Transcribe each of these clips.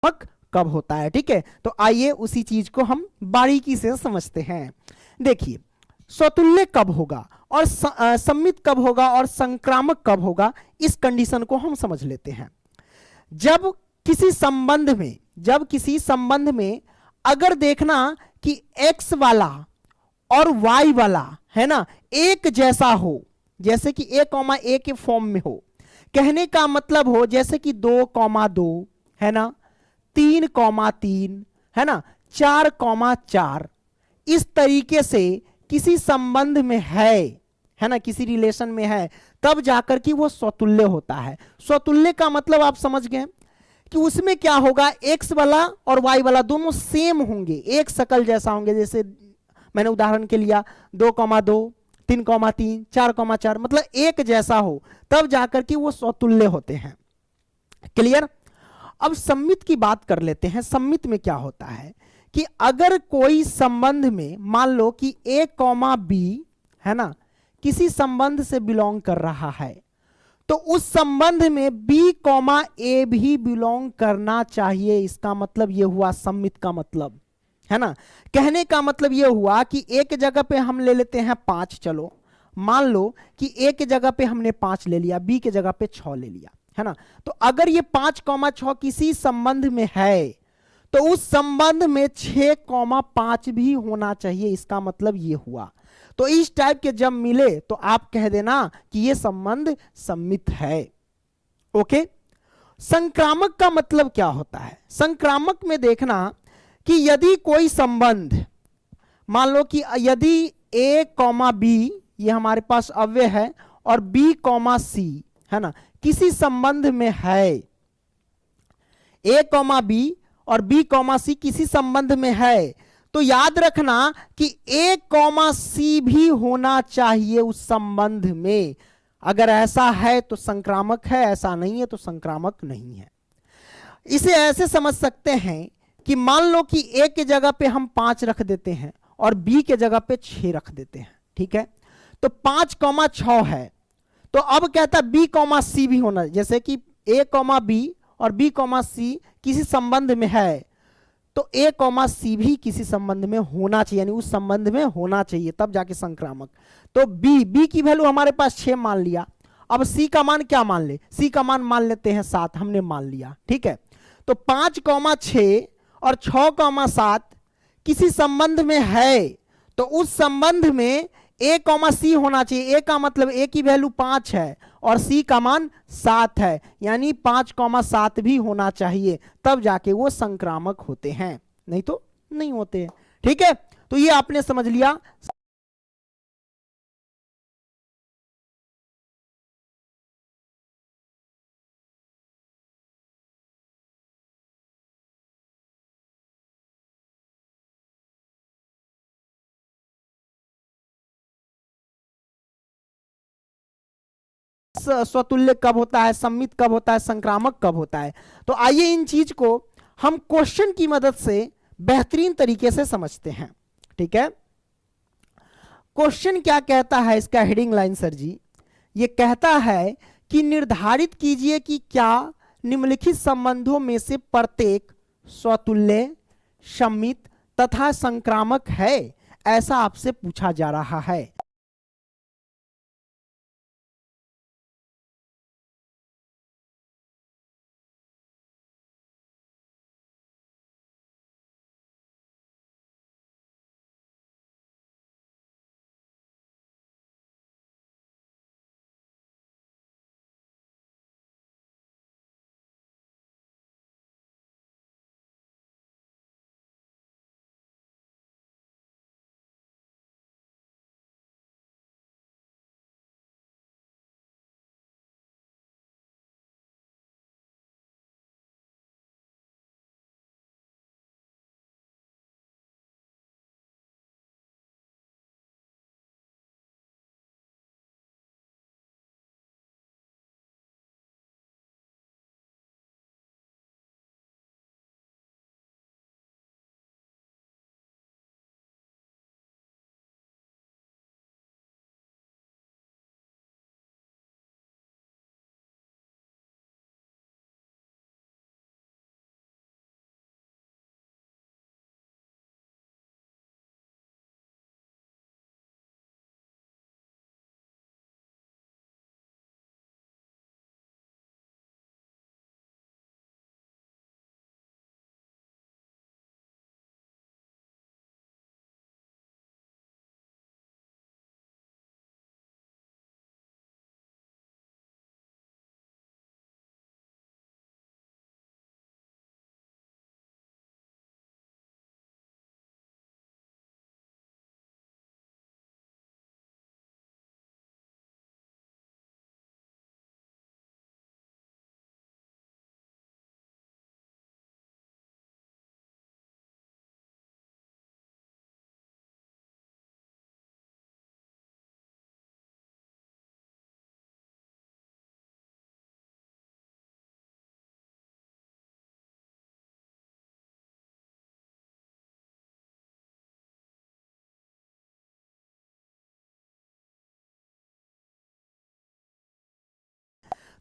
संक्रामक कब होता है। ठीक है, तो आइए उसी चीज को हम बारीकी से समझते हैं। देखिए, स्वतुल्य कब होगा और सम्मित कब होगा और संक्रामक कब होगा, इस कंडीशन को हम समझ लेते हैं। जब किसी संबंध में अगर देखना कि x वाला और y वाला है ना एक जैसा हो, जैसे कि a, के फॉर्म में हो, कहने का मतलब हो जैसे कि 2, 2 है ना, 3, 3 है ना, 4, 4, इस तरीके से किसी संबंध में है ना, किसी रिलेशन में है, तब जाकर कि वो स्वतुल्य होता है। स्वतुल्य का मतलब आप समझ गए कि उसमें क्या होगा, एक्स वाला और वाई वाला दोनों सेम होंगे, एक शकल जैसा होंगे। जैसे मैंने उदाहरण के लिया 2, 2 3, 3 4, 4 मतलब एक जैसा हो, तब जाकर कि वो स्वतुल्य होते हैं। क्लियर। अब सम्मित की बात कर लेते हैं। सम्मित में क्या होता है कि अगर कोई संबंध में मान लो कि a, b है ना, किसी संबंध से बिलोंग कर रहा है, तो उस संबंध में b, a भी बिलोंग करना चाहिए। इसका मतलब यह हुआ सम्मित का मतलब, है ना। कहने का मतलब यह हुआ कि एक जगह पे हम ले लेते हैं 5, चलो मान लो कि a के जगह पे हमने 5 ले लिया, b के जगह पे 6 ले लिया, है ना। तो अगर ये 5, 6 किसी संबंध में है, तो उस संबंध में 6, 5 भी होना चाहिए। इसका मतलब ये हुआ। तो इस टाइप के जब मिले तो आप कह देना कि ये संबंध सम्मित है। ओके। संक्रामक का मतलब क्या होता है? संक्रामक में देखना कि यदि कोई संबंध, मान लो कि यदि a, b ये हमारे पास अव्यय है और b, c है ना, किसी संबंध में है, a, b और b, c किसी संबंध में है, तो याद रखना कि a, c भी होना चाहिए उस संबंध में। अगर ऐसा है तो संक्रामक है, ऐसा नहीं है तो संक्रामक नहीं है। इसे ऐसे समझ सकते हैं कि मान लो कि a के जगह पे हम 5 रख देते हैं और b के जगह पे 6 रख देते हैं। ठीक है, तो 5, 6 है, तो अब कहता है b, c भी होना, जैसे कि a, b और b, c किसी संबंध में है, तो a, c भी किसी संबंध में होना चाहिए, यानी उस संबंध में होना चाहिए, तब जाके संक्रामक। तो b की वैल्यू हमारे पास 6 मान लिया। अब c का मान क्या मान ले? c का मान मान लेते हैं 7, हमने मान लिया। ठीक है, तो 5, 6 और 6, 7 किसी संबंध में है, तो उस संबंध में a, c होना चाहिए। a का मतलब a की वैल्यू 5 है और c का मान 7 है, यानी 5, 7 भी होना चाहिए, तब जाके वो संक्रामक होते हैं, नहीं तो नहीं होते हैं। ठीक है, तो ये आपने समझ लिया। स्वतुल्य कब होता है, सम्मित कब होता है, संक्रामक कब होता है। तो आइए इन चीज को हम क्वेश्चन की मदद से बेहतरीन तरीके से समझते हैं। ठीक है, क्वेश्चन क्या कहता है, इसका हेडिंग लाइन सर जी, ये कहता है कि निर्धारित कीजिए कि क्या निम्नलिखित संबंधों में से प्रत्येक स्वतुल्य, सम्मित तथा संक्रामक है, ऐसा आपसे पूछा जा रहा है।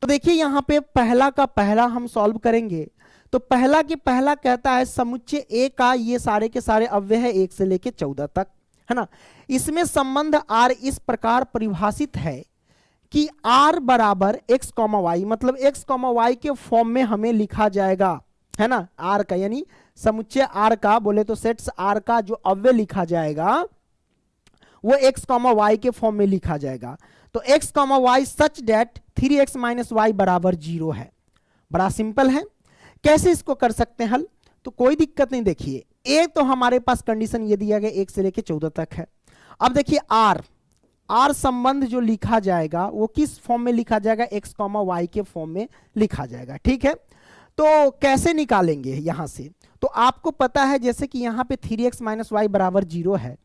तो देखिए यहां पे पहला का पहला हम सॉल्व करेंगे। तो पहला की पहला कहता है समुच्चय ए का ये सारे के सारे अव्यय है 1 से लेके 14 तक, है ना। इसमें संबंध आर इस प्रकार परिभाषित है कि आर बराबर एक्स कॉमा वाई, मतलब एक्स कॉमा वाई के फॉर्म में हमें लिखा जाएगा, है ना। आर का यानी समुच्चय आर का बोले तो सेट्स आर का जो अव्यय लिखा जाएगा वो एक्स कॉमा वाई के फॉर्म में लिखा जाएगा। तो एक्स कॉमा वाई सच डेट 3x माइनस वाई बराबर 0 है। बड़ा सिंपल है। कैसे इसको कर सकते हैं हल, तो कोई दिक्कत नहीं। देखिए ए तो हमारे पास कंडीशन ये दिया गया 1 से लेके 14 तक है। अब देखिए आर संबंध जो लिखा जाएगा वो किस फॉर्म में लिखा जाएगा, एक्स कॉमा वाई के फॉर्म में लिखा जाएगा, ठीक है। तो कैसे निकालेंगे यहां से, तो आपको पता है जैसे कि यहां पे 3x माइनस वाई बराबर 0 है,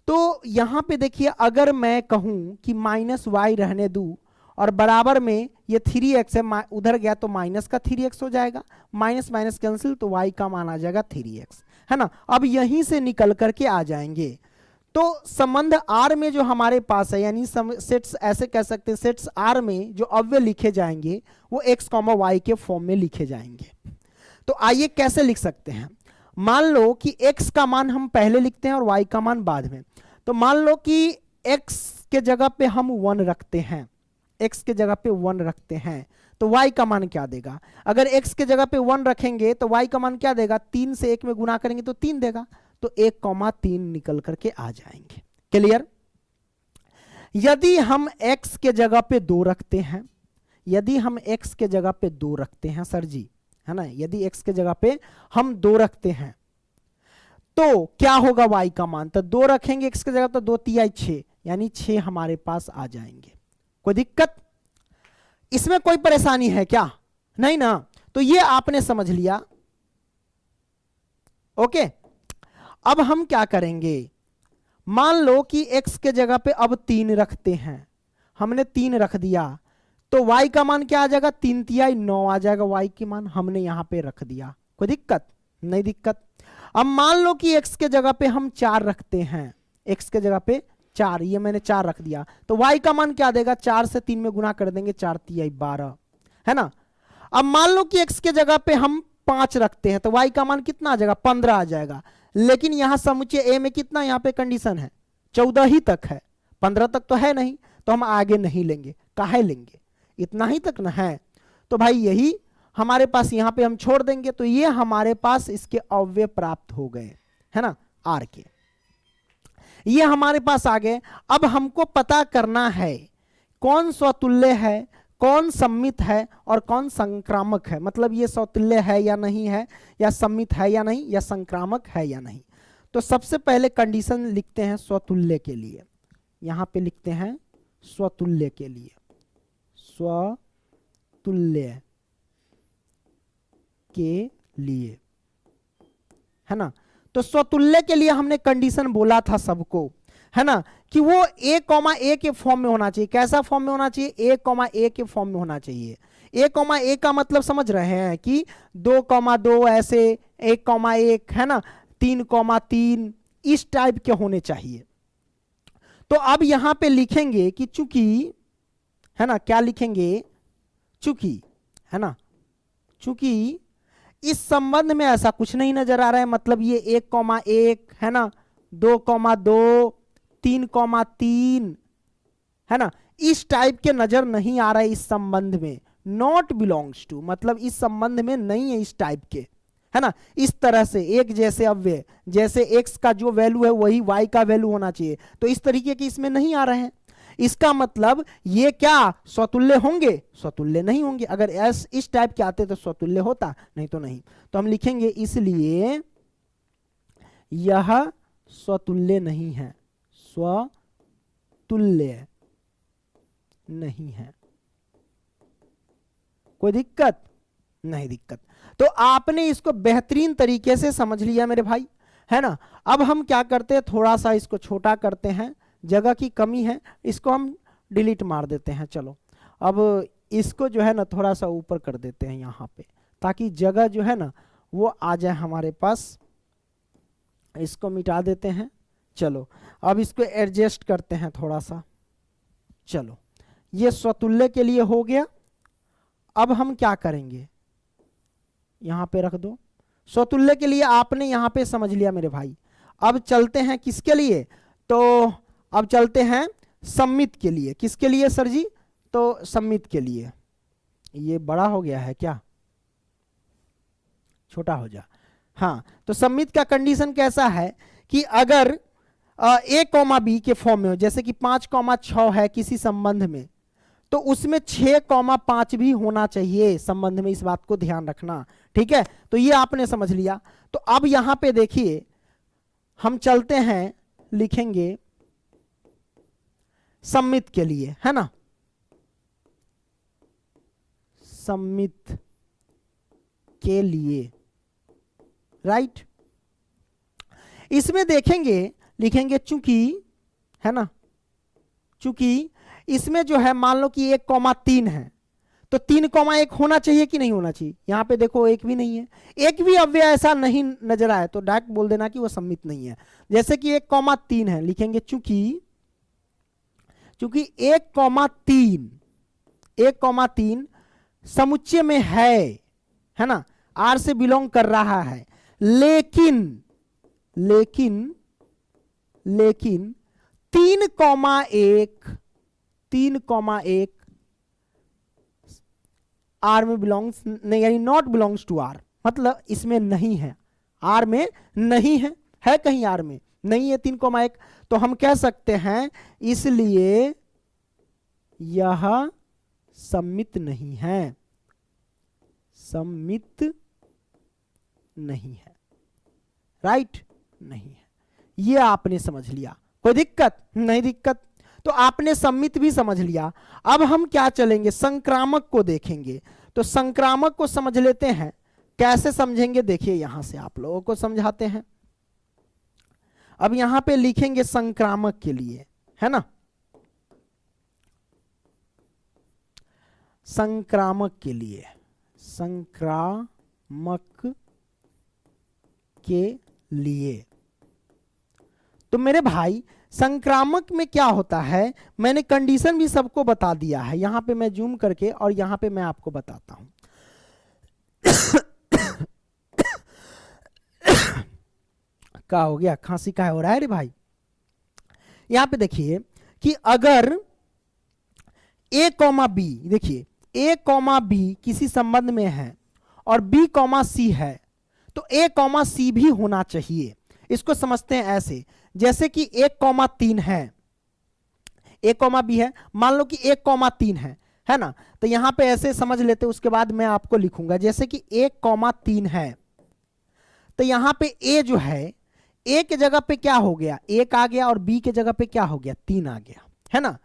तो यहां पे देखिए अगर मैं कहूं कि माइनस वाई रहने दूं और बराबर में ये 3x है, उधर गया तो माइनस का 3x हो जाएगा, माइनस माइनस कैंसिल तो y का मान आ जाएगा 3x, है ना। अब यहीं से निकल करके आ जाएंगे। तो संबंध R में जो हमारे पास है यानी सेट्स ऐसे कह सकते हैं सेट्स R में जो अव्यय लिखे जाएंगे वो x कॉमा वाई के फॉर्म में लिखे जाएंगे। तो आइए कैसे लिख सकते हैं। मान लो कि x का मान हम पहले लिखते हैं और y का मान बाद में। तो मान लो कि x के जगह पे हम 1 रखते हैं, x के जगह पे 1 रखते हैं, तो y का मान क्या देगा। अगर x के जगह पे 1 रखेंगे तो y का मान क्या देगा, 3 से 1 में गुना करेंगे तो 3 देगा, तो 1,3 निकल करके आ जाएंगे। क्लियर। यदि हम x के जगह पे 2 रखते हैं, यदि हम x के जगह पे 2 रखते हैं सर जी, है ना, यदि x के जगह पे हम 2 रखते हैं तो क्या होगा y का मान, तो 2 रखेंगे x के जगह तो 2 तिहाई 6 यानी 6 हमारे पास आ जाएंगे। कोई दिक्कत इसमें, कोई परेशानी है क्या, नहीं ना। तो ये आपने समझ लिया। ओके। अब हम क्या करेंगे, मान लो कि x के जगह पे अब 3 रखते हैं, हमने 3 रख दिया तो y का मान क्या आ जाएगा, 3 तिहाई 9 आ जाएगा y के मान, हमने यहां पे रख दिया। कोई दिक्कत नहीं, दिक्कत। अब मान लो कि x के जगह पे हम 4 रखते हैं, x के जगह पे 4, ये मैंने 4 रख दिया तो y का मान क्या देगा, 4 से 3 में गुना कर देंगे, 4 तिहाई 12, है ना। अब मान लो कि x के जगह पे हम 5 रखते हैं तो y का मान कितना आ जाएगा, 15 आ जाएगा। लेकिन यहां समुच्चय a में कितना यहाँ पे कंडीशन है, 14 ही तक है, 15 तक तो है नहीं, तो हम आगे नहीं लेंगे। काहे लेंगे, इतना ही तक ना है, तो भाई यही हमारे पास यहाँ पे हम छोड़ देंगे। तो ये हमारे पास इसके अव्यय प्राप्त हो गए, है ना, आर के, ये हमारे पास आ गए। अब हमको पता करना है कौन स्वतुल्य है, कौन सम्मित है और कौन संक्रामक है, मतलब ये स्वतुल्य है या नहीं है, या सम्मित है या नहीं, या संक्रामक है या नहीं। तो सबसे पहले कंडीशन लिखते हैं स्वतुल्य के लिए, यहां पे लिखते हैं स्वतुल्य के लिए, स्वतुल्य के लिए, है ना। तो स्वतुल्य के लिए हमने कंडीशन बोला था सबको, है ना, कि वो a कॉमा ए के फॉर्म में होना चाहिए। कैसा फॉर्म में होना चाहिए, a कॉमा ए के फॉर्म में होना चाहिए। a कॉमा ए का मतलब समझ रहे हैं कि 2,2 ऐसे, 1,1, है ना, 3,3 इस टाइप के होने चाहिए। तो अब यहां पे लिखेंगे कि चूंकि, है ना, क्या लिखेंगे, चूंकि, है ना, चूंकि इस संबंध में ऐसा कुछ नहीं नजर आ रहा है, मतलब ये 1,1, है ना, 2,2, 3,3, है ना, इस टाइप के नजर नहीं आ रहा है इस संबंध में। नॉट बिलोंग्स टू मतलब इस संबंध में नहीं है इस टाइप के, है ना। इस तरह से एक जैसे अव्यय, जैसे x का जो वैल्यू है वही y का वैल्यू होना चाहिए, तो इस तरीके के इसमें नहीं आ रहे हैं। इसका मतलब ये क्या स्वतुल्य होंगे, स्वतुल्य नहीं होंगे। अगर इस टाइप के आते तो स्वतुल्य होता, नहीं तो नहीं। तो हम लिखेंगे इसलिए यह स्वतुल्य नहीं है, स्वतुल्य नहीं है। कोई दिक्कत नहीं, दिक्कत। तो आपने इसको बेहतरीन तरीके से समझ लिया मेरे भाई, है ना। अब हम क्या करते हैं, थोड़ा सा इसको छोटा करते हैं, जगह की कमी है, इसको हम डिलीट मार देते हैं। चलो अब इसको जो है ना थोड़ा सा ऊपर कर देते हैं यहाँ पे, ताकि जगह जो है ना वो आ जाए हमारे पास। इसको मिटा देते हैं। चलो अब इसको एडजस्ट करते हैं थोड़ा सा। चलो ये स्वतुल्य के लिए हो गया। अब हम क्या करेंगे, यहां पे रख दो। स्वतुल्य के लिए आपने यहां पे समझ लिया मेरे भाई। अब चलते हैं किसके लिए, तो अब चलते हैं सम्मित के लिए। किसके लिए सर जी, तो सम्मित के लिए। ये बड़ा हो गया है क्या, छोटा हो जा। हाँ, तो सम्मित का कंडीशन कैसा है कि अगर ए कॉमा बी के फॉर्म में हो, जैसे कि 5,6 है किसी संबंध में, तो उसमें 6,5 भी होना चाहिए संबंध में। इस बात को ध्यान रखना, ठीक है। तो ये आपने समझ लिया। तो अब यहां पे देखिए हम चलते हैं, लिखेंगे सम्मित के लिए, है ना, सम्मित के लिए, राइट। इसमें देखेंगे, लिखेंगे चूंकि, है ना, चूंकि इसमें जो है मान लो कि 1,3 है, तो 3,1 होना चाहिए कि नहीं होना चाहिए। यहां पे देखो एक भी नहीं है, एक भी अव्यय ऐसा नहीं नजर आए तो डायरेक्ट बोल देना कि वो सम्मित नहीं है। जैसे कि 1,3 है, लिखेंगे चूंकि 1,3 समुच्चय में है ना, आर से बिलोंग कर रहा है, लेकिन 3,1 आर में बिलोंग्स नहीं, यानी नॉट बिलोंग्स टू आर, मतलब इसमें नहीं है, आर में नहीं है कहीं आर में नहीं है 3,1। तो हम कह सकते हैं इसलिए यह सम्मित नहीं है, सम्मित नहीं है, राइट, नहीं है। ये आपने समझ लिया, कोई दिक्कत नहीं, दिक्कत। तो आपने सम्मित भी समझ लिया। अब हम क्या चलेंगे, संक्रामक को देखेंगे। तो संक्रामक को समझ लेते हैं, कैसे समझेंगे देखिए, यहां से आप लोगों को समझाते हैं। अब यहां पे लिखेंगे संक्रामक के लिए, है ना, संक्रामक के लिए, संक्रामक के लिए। तो मेरे भाई संक्रामक में क्या होता है, मैंने कंडीशन भी सबको बता दिया है। यहां पे मैं जूम करके और यहां पे मैं आपको बताता हूं। क्या हो गया, खांसी का हो रहा है रे भाई। यहां पे देखिए कि अगर ए कॉमा बी, देखिए ए कॉमा बी किसी संबंध में है और बी कॉमा सी है, तो ए कॉमा सी भी होना चाहिए। इसको समझते हैं ऐसे, जैसे कि 1,3 है, ए कॉमा बी है, मान लो कि 1,3 है ना, तो यहां पे ऐसे समझ लेते, उसके बाद मैं आपको लिखूंगा। जैसे कि 1,3 है, तो यहां पे ए जो है, ए के जगह पे क्या हो गया, 1 आ गया, और बी के जगह पे क्या हो गया, 3 आ गया, है ना।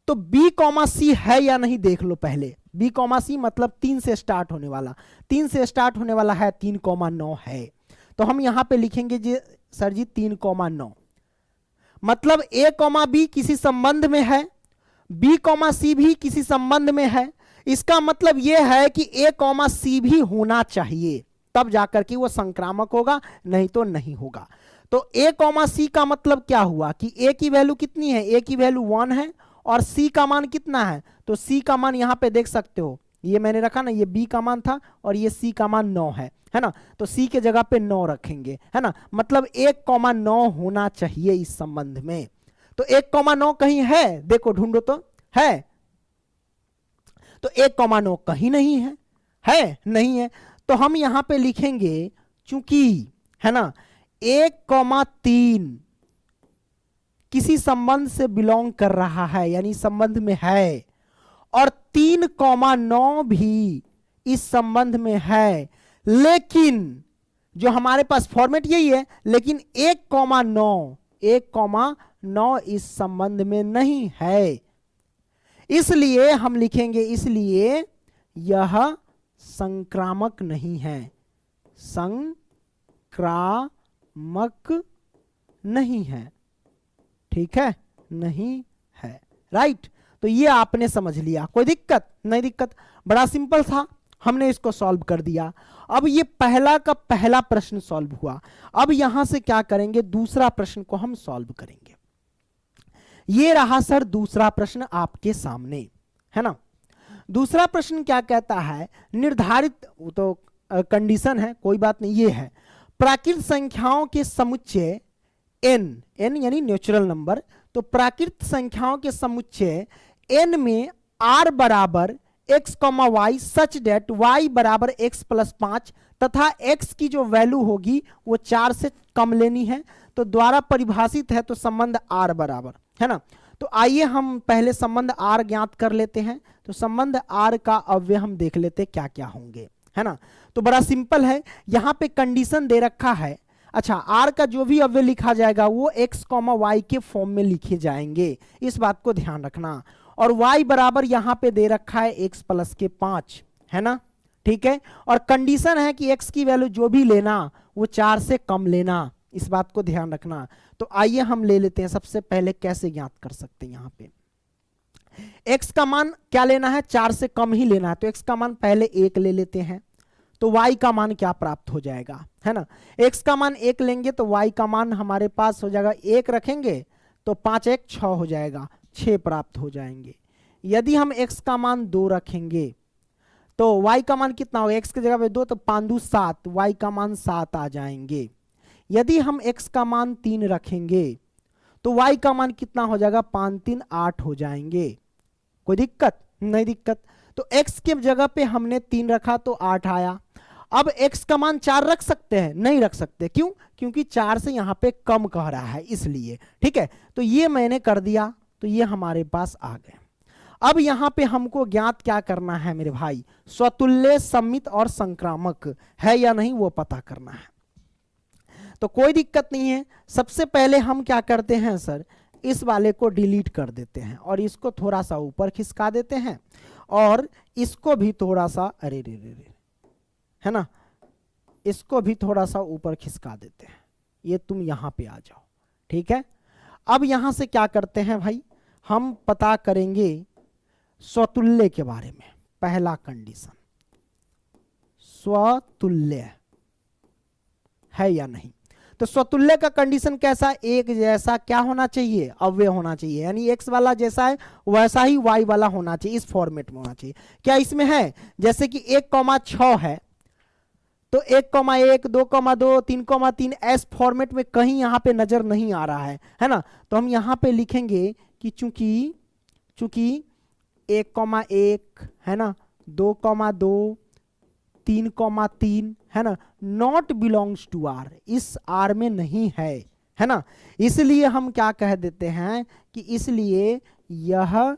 तो बी कॉमा सी है या नहीं देख लो पहले। बी कॉमा सी मतलब 3 से स्टार्ट होने वाला, 3 से स्टार्ट होने वाला है, 3,9 है। तो हम यहां पे लिखेंगे जी सर जी 3,9, मतलब ए कॉमा बी किसी संबंध में है, बी कॉमा सी भी किसी संबंध में है। इसका मतलब यह है कि ए कॉमा सी भी होना चाहिए, तब जाकर के वो संक्रामक होगा, नहीं तो नहीं होगा। तो ए कॉमा सी का मतलब क्या हुआ कि ए की वैल्यू कितनी है, ए की वैल्यू 1 है, और सी का मान कितना है, तो सी का मान यहां पे देख सकते हो, ये मैंने रखा ना, ये बी का मान था और ये सी का मान 9 है ना। तो सी के जगह पे 9 रखेंगे, है ना, मतलब 1,9 होना चाहिए इस संबंध में। तो 1,9 कहीं है, देखो ढूंढो तो, है, तो 1,9 कहीं नहीं है नहीं है। तो हम यहां पे लिखेंगे चूंकि, है ना, 1,3 किसी संबंध से बिलोंग कर रहा है, यानी संबंध में है, और 3,9 भी इस संबंध में है, लेकिन जो हमारे पास फॉर्मेट यही है, लेकिन 1,9 इस संबंध में नहीं है। इसलिए हम लिखेंगे, इसलिए यह संक्रामक नहीं है, संक्रामक नहीं है, ठीक है, नहीं है, राइट। तो ये आपने समझ लिया, कोई दिक्कत नहीं, दिक्कत, बड़ा सिंपल था, हमने इसको सॉल्व कर दिया। अब ये पहला का पहला प्रश्न सॉल्व हुआ। अब यहां से क्या करेंगे, दूसरा प्रश्न को हम सॉल्व करेंगे। ये रहा सर दूसरा प्रश्न आपके सामने, है ना। दूसरा प्रश्न क्या कहता है, निर्धारित, वो तो कंडीशन है, कोई बात नहीं, ये है प्राकृत संख्याओं के समुच्चय n, n यानी नेचुरल नंबर, तो प्राकृत संख्याओं के समुच्चय n में r बराबर x, y सच डेट y बराबर x प्लस 5 तथा x की जो वैल्यू होगी वो 4 से कम लेनी है, तो द्वारा परिभाषित है, तो संबंध r बराबर है ना। तो आइए हम पहले संबंध r ज्ञात कर लेते हैं। तो संबंध r का अव्यय हम देख लेते क्या क्या होंगे, है ना। तो बड़ा सिंपल है, यहां पे कंडीशन दे रखा है। अच्छा, r का जो भी अव्यय लिखा जाएगा वो x, y के फॉर्म में लिखे जाएंगे, इस बात को ध्यान रखना। और y बराबर यहां पे दे रखा है x प्लस के 5, है ना, ठीक है। और कंडीशन है कि x की वैल्यू जो भी लेना वो 4 से कम लेना, इस बात को ध्यान रखना। तो आइए हम ले लेते हैं, सबसे पहले कैसे ज्ञात कर सकते हैं। यहां पे x का मान क्या लेना है, 4 से कम ही लेना है, तो x का मान पहले 1 ले लेते हैं, तो y का मान क्या प्राप्त हो जाएगा, है ना। x का मान 1 लेंगे तो y का मान हमारे पास हो जाएगा, 1 रखेंगे तो 5 1 6 हो जाएगा, 6 प्राप्त हो जाएंगे। यदि हम x का मान 2 रखेंगे तो y का मान कितना होगा, x की जगह पे 2 तो 5 2 7, y का मान 7 आ जाएंगे। यदि हम x का मान 3 रखेंगे तो y का मान कितना हो जाएगा, 5 3 8 हो जाएंगे। कोई दिक्कत नहीं, दिक्कत। तो x के जगह पे हमने 3 रखा तो 8 आया। अब x का मान 4 रख सकते हैं, नहीं रख सकते, क्यों, क्योंकि 4 से यहां पे कम कह रहा है, इसलिए, ठीक है। तो ये मैंने कर दिया, तो ये हमारे पास आ गए। अब यहां पे हमको ज्ञात क्या करना है मेरे भाई, स्वतुल्य, सममित और संक्रामक है या नहीं वो पता करना है। तो कोई दिक्कत नहीं है, सबसे पहले हम क्या करते हैं सर, इस वाले को डिलीट कर देते हैं और इसको थोड़ा सा ऊपर खिसका देते हैं और इसको भी थोड़ा सा, अरे रे रे रे, है ना, इसको भी थोड़ा सा ऊपर खिसका देते हैं, ये तुम यहां पे आ जाओ, ठीक है। अब यहां से क्या करते हैं भाई, हम पता करेंगे स्वतुल्य के बारे में। पहला कंडीशन, स्वतुल्य है या नहीं। तो स्वतुल्य का कंडीशन कैसा, एक जैसा क्या होना चाहिए, अव्यय होना चाहिए, यानी x वाला जैसा है वैसा ही y वाला होना चाहिए, इस फॉर्मेट में होना चाहिए। क्या इसमें है, जैसे कि 1,6 है तो 1,1 2,2 3,3 एस फॉर्मेट में कहीं यहां पे नजर नहीं आ रहा है ना। तो हम यहां पे लिखेंगे कि चूंकि 1,1 है ना, 2,2 3,3 है ना, नॉट बिलोंग्स टू आर, इस आर में नहीं है ना। इसलिए हम क्या कह देते हैं कि इसलिए यह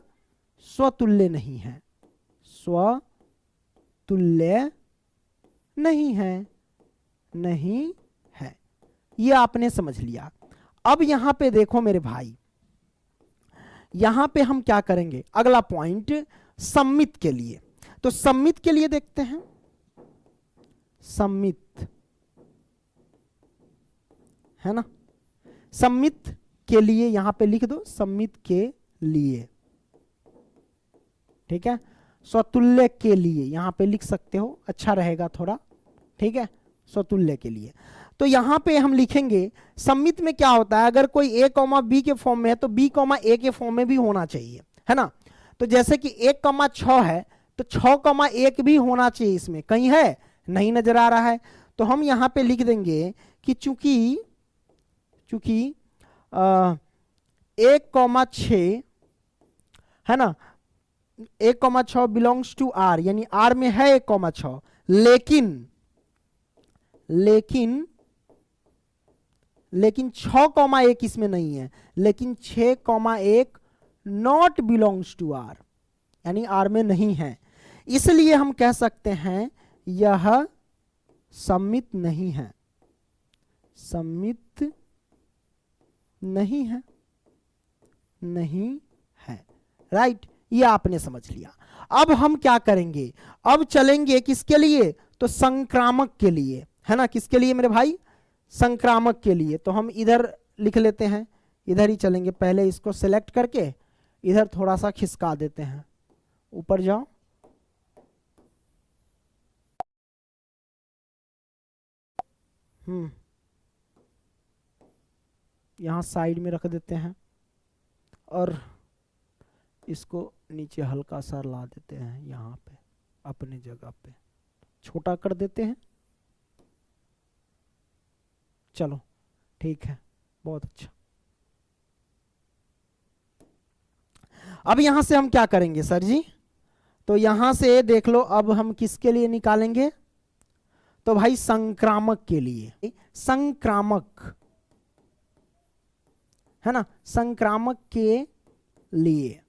स्वतुल्य नहीं है, स्वतुल्य नहीं है, नहीं है, ये आपने समझ लिया। अब यहां पे देखो मेरे भाई, यहां पे हम क्या करेंगे, अगला पॉइंट सममित के लिए। तो सममित के लिए देखते हैं, सममित है ना, सममित के लिए यहां पे लिख दो, सममित के लिए, ठीक है। स्वतुल्य के लिए यहां पे लिख सकते हो, अच्छा रहेगा थोड़ा, ठीक है, स्वतुल्य के लिए। तो यहां पे हम लिखेंगे, सममित में क्या होता है, अगर कोई a, b के फॉर्म में है तो b, a के फॉर्म में भी होना चाहिए, है ना। तो जैसे कि 1,6 है तो 6,1 भी होना चाहिए, इसमें कहीं है, नहीं नजर आ रहा है। तो हम यहां पे लिख देंगे कि चूंकि 1,6 है ना, 1,6 बिलोंग्स टू आर, यानी आर में है 1,6, लेकिन 6,1 इसमें नहीं है, लेकिन 6,1 नॉट बिलोंग्स टू आर, यानी आर में नहीं है। इसलिए हम कह सकते हैं यह सममित नहीं है, सममित नहीं है, नहीं है, राइट, ये आपने समझ लिया। अब हम क्या करेंगे, अब चलेंगे किसके लिए, तो संक्रामक के लिए, है ना। किसके लिए मेरे भाई, संक्रामक के लिए। तो हम इधर लिख लेते हैं, इधर ही चलेंगे, पहले इसको सेलेक्ट करके इधर थोड़ा सा खिसका देते हैं, ऊपर जाओ, यहां साइड में रख देते हैं और इसको नीचे हल्का सा ला देते हैं, यहाँ पे अपने जगह पे छोटा कर देते हैं। चलो ठीक है, बहुत अच्छा। अब यहां से हम क्या करेंगे सर जी? तो यहां से देख लो, अब हम किसके लिए निकालेंगे? तो भाई संक्रामक के लिए, संक्रामक है ना, संक्रामक के लिए।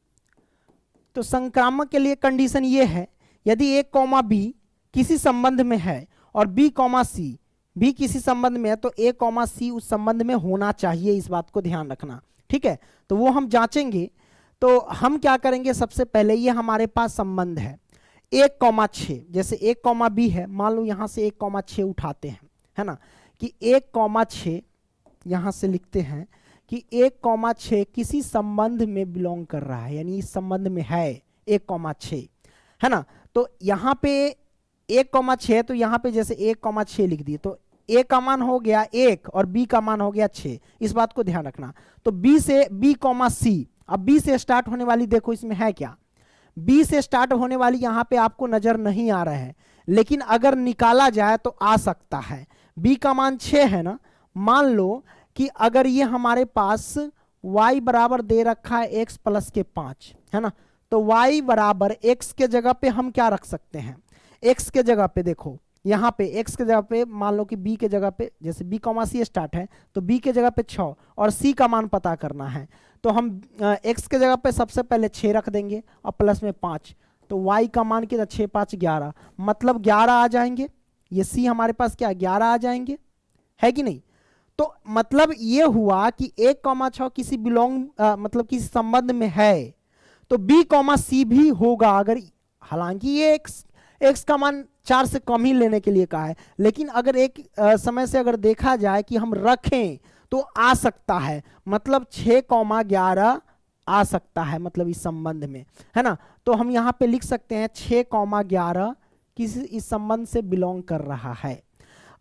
तो संक्रामक के लिए कंडीशन ये है, यदि ए कॉमा बी किसी संबंध में है और बी कॉमा सी भी किसी संबंध में है, तो ए कॉमा सी उस संबंध में होना चाहिए, इस बात को ध्यान रखना, ठीक है। तो वो हम जांचेंगे। तो हम क्या करेंगे, सबसे पहले ये हमारे पास संबंध है 1,6, जैसे 1,b है, मान लो यहां से 1,6 उठाते हैं, है ना, कि 1,6 यहां से लिखते हैं कि 1,6 किसी संबंध में बिलोंग कर रहा है, यानी इस संबंध में है 1,6, है ना। तो यहाँ पे 1,6, तो यहाँ पे जैसे 1,6 लिख दिए, तो ए का मान हो गया 1 और बी का मान हो गया 6, इस बात को ध्यान रखना। तो बी से बी कॉमा सी, अब बी से स्टार्ट होने वाली देखो इसमें है क्या, बी से स्टार्ट होने वाली यहाँ पे आपको नजर नहीं आ रहा है, लेकिन अगर निकाला जाए तो आ सकता है। बी का मान 6 है ना, मान लो कि अगर ये हमारे पास y बराबर दे रखा है x प्लस के 5, है ना, तो y बराबर x के जगह पे हम क्या रख सकते हैं, x के जगह पे देखो, यहाँ पे x के जगह पे मान लो कि b के जगह पे, जैसे b कॉमा सी स्टार्ट है, तो b के जगह पे 6 और c का मान पता करना है, तो हम x के जगह पे सबसे पहले 6 रख देंगे और प्लस में 5, तो y का मान कितना, 6 5 11, मतलब 11 आ जाएंगे। ये c हमारे पास क्या 11 आ जाएंगे, है कि नहीं। तो मतलब ये हुआ कि 1,6 किसी मतलब किसी संबंध में है, तो b कॉमा सी भी होगा, अगर, हालांकि ये x का मान 4 से कम ही लेने के लिए कहा है, लेकिन अगर एक समय से अगर देखा जाए कि हम रखें तो आ सकता है, मतलब 6,11 आ सकता है, मतलब इस संबंध में, है ना। तो हम यहाँ पे लिख सकते हैं 6,11 किसी इस संबंध से बिलोंग कर रहा है।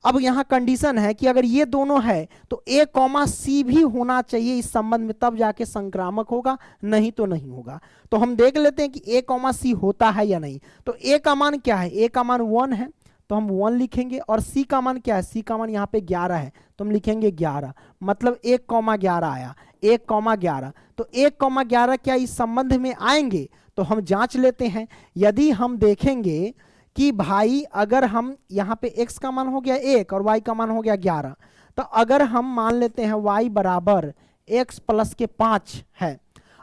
अब यहाँ कंडीशन है कि अगर ये दोनों है तो ए कॉमा सी भी होना चाहिए इस संबंध में, तब जाके संक्रामक होगा, नहीं तो नहीं होगा। तो हम देख लेते हैं कि ए कॉमा सी होता है या नहीं। तो ए का मान क्या है, ए का मान 1 है, तो हम 1 लिखेंगे, और सी का मान क्या है, सी का मान यहाँ पे 11 है, तो हम लिखेंगे 11, मतलब 1,11 आया, 1,11। तो 1,11 क्या इस संबंध में आएंगे, तो हम जांच लेते हैं। यदि हम देखेंगे कि भाई अगर हम यहाँ पे x का मान हो गया 1 और y का मान हो गया 11, तो अगर हम मान लेते हैं y बराबर x प्लस के 5 है,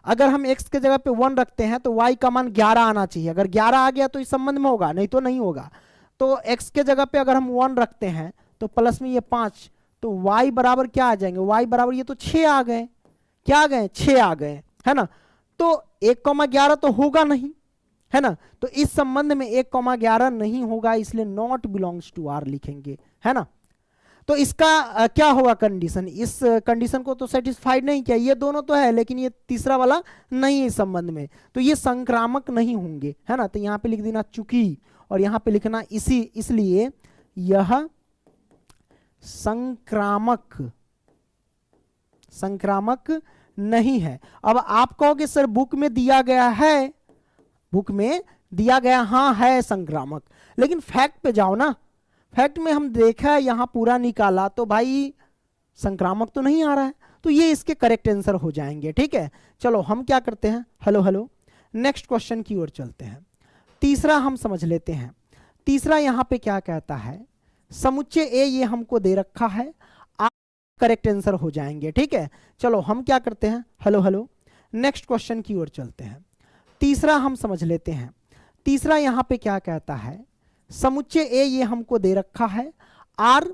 अगर हम x के जगह पे 1 रखते हैं तो y का मान 11 आना चाहिए, अगर 11 आ गया तो इस संबंध में होगा, नहीं तो नहीं होगा। तो x के जगह पे अगर हम 1 रखते हैं तो प्लस में ये 5, तो y बराबर क्या आ जाएंगे, y बराबर ये तो 6 आ गए, क्या आ गए, 6 आ गए, है ना। तो 1,11 तो होगा नहीं, है ना, तो इस संबंध में 1,11 नहीं होगा, इसलिए नॉट बिलोंग्स टू आर लिखेंगे, है ना। तो इसका क्या होगा कंडीशन, इस कंडीशन को तो सेटिस्फाइड नहीं किया, ये दोनों तो है लेकिन ये तीसरा वाला नहीं है इस संबंध में, तो ये संक्रामक नहीं होंगे, है ना। तो यहाँ पे लिख देना चूंकि, और यहाँ पे लिखना इसी, इसलिए यह संक्रामक नहीं है। अब आप कहोगे सर बुक में दिया गया है, बुक में दिया गया हाँ है संक्रामक, लेकिन फैक्ट पे जाओ ना, फैक्ट में हम देखा यहाँ पूरा निकाला तो भाई संक्रामक तो नहीं आ रहा है, तो ये इसके करेक्ट आंसर हो जाएंगे, ठीक है। चलो हम क्या करते हैं, हेलो नेक्स्ट क्वेश्चन की ओर चलते हैं। तीसरा हम समझ लेते हैं। तीसरा यहाँ पे क्या कहता है, समुच्चय ए ये हमको दे रखा है, आप करेक्ट आंसर हो जाएंगे, ठीक है। चलो हम क्या करते हैं, हेलो नेक्स्ट क्वेश्चन की ओर चलते हैं। तीसरा हम समझ लेते हैं। तीसरा यहाँ पे क्या कहता है, समुच्चय ए ये हमको दे रखा है, आर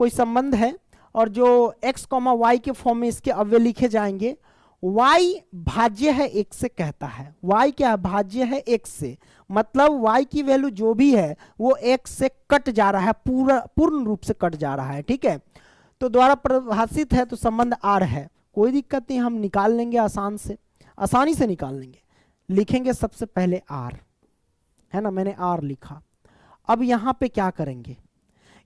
कोई संबंध है, और जो x, y के फॉर्म में इसके अव्यय लिखे जाएंगे, y भाज्य है x से कहता है, y क्या भाज्य है x से, मतलब y की वैल्यू जो भी है वो x से कट जा रहा है, पूर्ण रूप से कट जा रहा है, ठीक है। तो द्वारा परिभाषित है, तो संबंध आर है, कोई दिक्कत नहीं, हम निकाल लेंगे आसानी से निकाल लेंगे। लिखेंगे सबसे पहले आर, है ना, मैंने आर लिखा। अब यहाँ पे क्या करेंगे,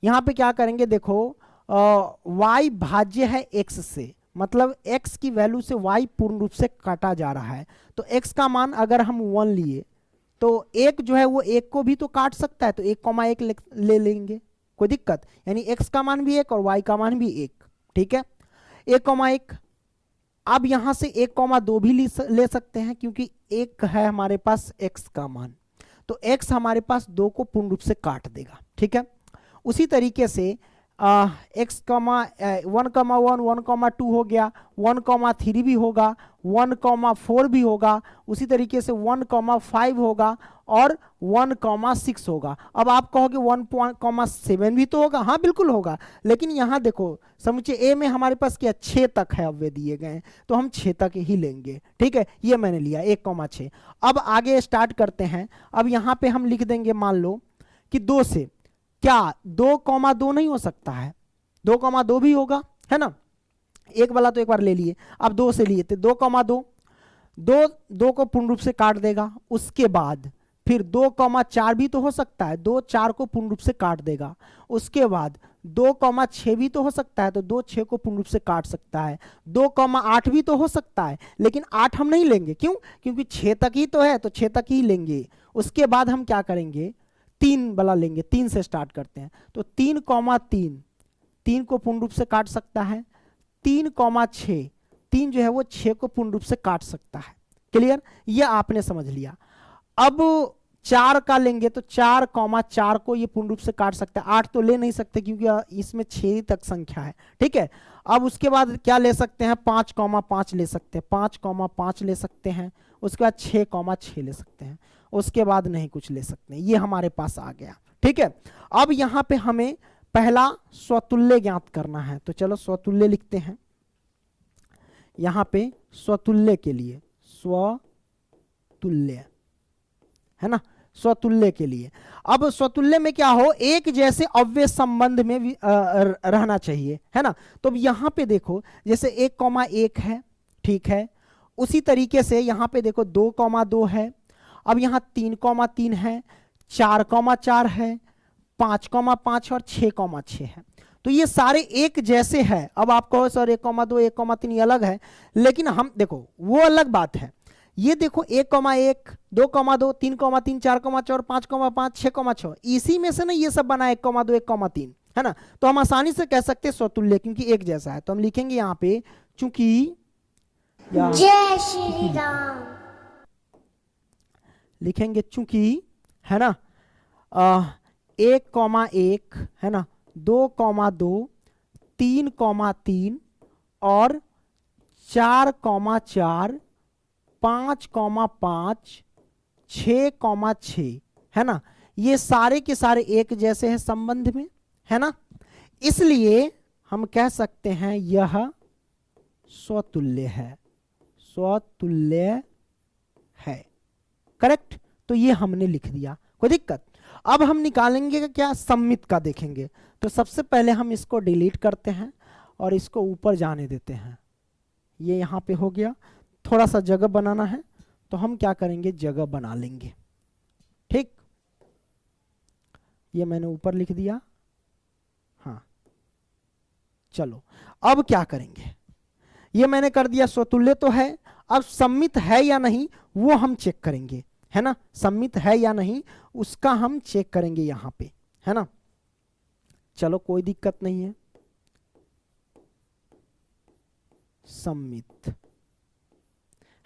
यहाँ पे क्या करेंगे, देखो y भाज्य है x से, मतलब x की वैल्यू से y पूर्ण रूप से काटा जा रहा है। तो x का मान अगर हम 1 लिए तो एक जो है वो एक को भी तो काट सकता है, तो 1,1 ले लेंगे, कोई दिक्कत, यानी x का मान भी 1 और y का मान भी 1। ठीक है, 1,1। अब यहां से 1,2 भी ले सकते हैं क्योंकि एक है हमारे पास x का मान, तो x हमारे पास 2 को पूर्ण रूप से काट देगा। ठीक है, उसी तरीके से x कमा 1,1 1,2 हो गया, 1,3 भी होगा, 1,4 भी होगा, उसी तरीके से 1,5 होगा और 1,6 होगा। अब आप कहोगे 1,7 भी तो होगा, हाँ बिल्कुल होगा, लेकिन यहाँ देखो समुच्चय ए में हमारे पास क्या 6 तक है अव्यय दिए गए हैं, तो हम 6 तक ही लेंगे। ठीक है, ये मैंने लिया 1,6। अब आगे स्टार्ट करते हैं। अब यहाँ पे हम लिख देंगे, मान लो कि 2 से क्या 2,2 नहीं हो सकता है, 2,2 भी होगा, है ना, एक वाला तो एक बार ले लिए, अब 2 से लिए थे 2,2, 2 को पूर्ण रूप से काट देगा। उसके बाद फिर 2,4 भी तो हो सकता है, 2 4 को पूर्ण रूप से काट देगा। उसके बाद 2,6 भी तो हो सकता है, तो 2 6 को पूर्ण रूप से काट सकता है। 2,8 भी तो हो सकता है, लेकिन 8 हम नहीं लेंगे, क्यों, क्योंकि 6 तक ही तो है, तो 6 तक ही लेंगे। उसके बाद हम क्या करेंगे, 3 वाला लेंगे, 3 से स्टार्ट करते हैं, तो 3,3 3 को पूर्ण रूप से काट सकता है। 3,6 3 जो है वो 6 को पूर्ण रूप से काट सकता है। क्लियर, ये आपने समझ लिया। अब 4 का लेंगे तो 4,4 को ये पूर्ण रूप से काट सकता है, 8 तो ले नहीं सकते क्योंकि इसमें 6 तक संख्या है। ठीक है, अब उसके बाद क्या ले सकते हैं, 5,5 ले सकते हैं, 5,5 ले सकते हैं। उसके बाद 6,6 ले सकते हैं, उसके बाद नहीं कुछ ले सकते हैं। ये हमारे पास आ गया। ठीक है, अब यहाँ पे हमें पहला स्वतुल्य ज्ञात करना है, तो चलो स्वतुल्य लिखते हैं। यहाँ पे स्वतुल्य के लिए स्वतुल्य है ना, स्वतुल्य के लिए। अब स्वतुल्य में क्या हो, एक जैसे अव्यय संबंध में रहना चाहिए, है ना। तो अब यहाँ पे देखो जैसे 1,1 है, ठीक है, उसी तरीके से यहाँ पे देखो 2,2 है, अब यहाँ 3,3 है, 4,4 है, 5,5 और 6,6 है। तो ये सारे एक जैसे हैं। अब आप कहो सर 1,2 1,3 ये अलग है, लेकिन हम देखो वो अलग बात है। ये देखो 1,1 2,2 3,3 4,4 5,5 6,6, इसी में से ना ये सब बना 1,2 1,3, है ना। तो हम आसानी से कह सकते हैं स्वतुल्य, क्योंकि एक जैसा है। तो हम लिखेंगे यहाँ पे चूंकि जय श्री राम, लिखेंगे चूंकि, है ना, 1,1 है ना, 2,2 3,3 और 4,4 5,5 6,6 है ना, ये सारे के सारे एक जैसे हैं संबंध में, है ना। इसलिए हम कह सकते हैं यह स्वतुल्य है, स्वतुल्य है। करेक्ट, तो ये हमने लिख दिया, कोई दिक्कत। अब हम निकालेंगे क्या, सम्मित का देखेंगे। तो सबसे पहले हम इसको डिलीट करते हैं और इसको ऊपर जाने देते हैं। ये यहाँ पे हो गया, थोड़ा सा जगह बनाना है तो हम क्या करेंगे, जगह बना लेंगे। ठीक, ये मैंने ऊपर लिख दिया। हाँ चलो, अब क्या करेंगे, ये मैंने कर दिया, स्वतुल्य तो है। अब सम्मित है या नहीं वो हम चेक करेंगे, है ना, सम्मित है या नहीं उसका हम चेक करेंगे यहाँ पे, है ना। चलो कोई दिक्कत नहीं है, सम्मित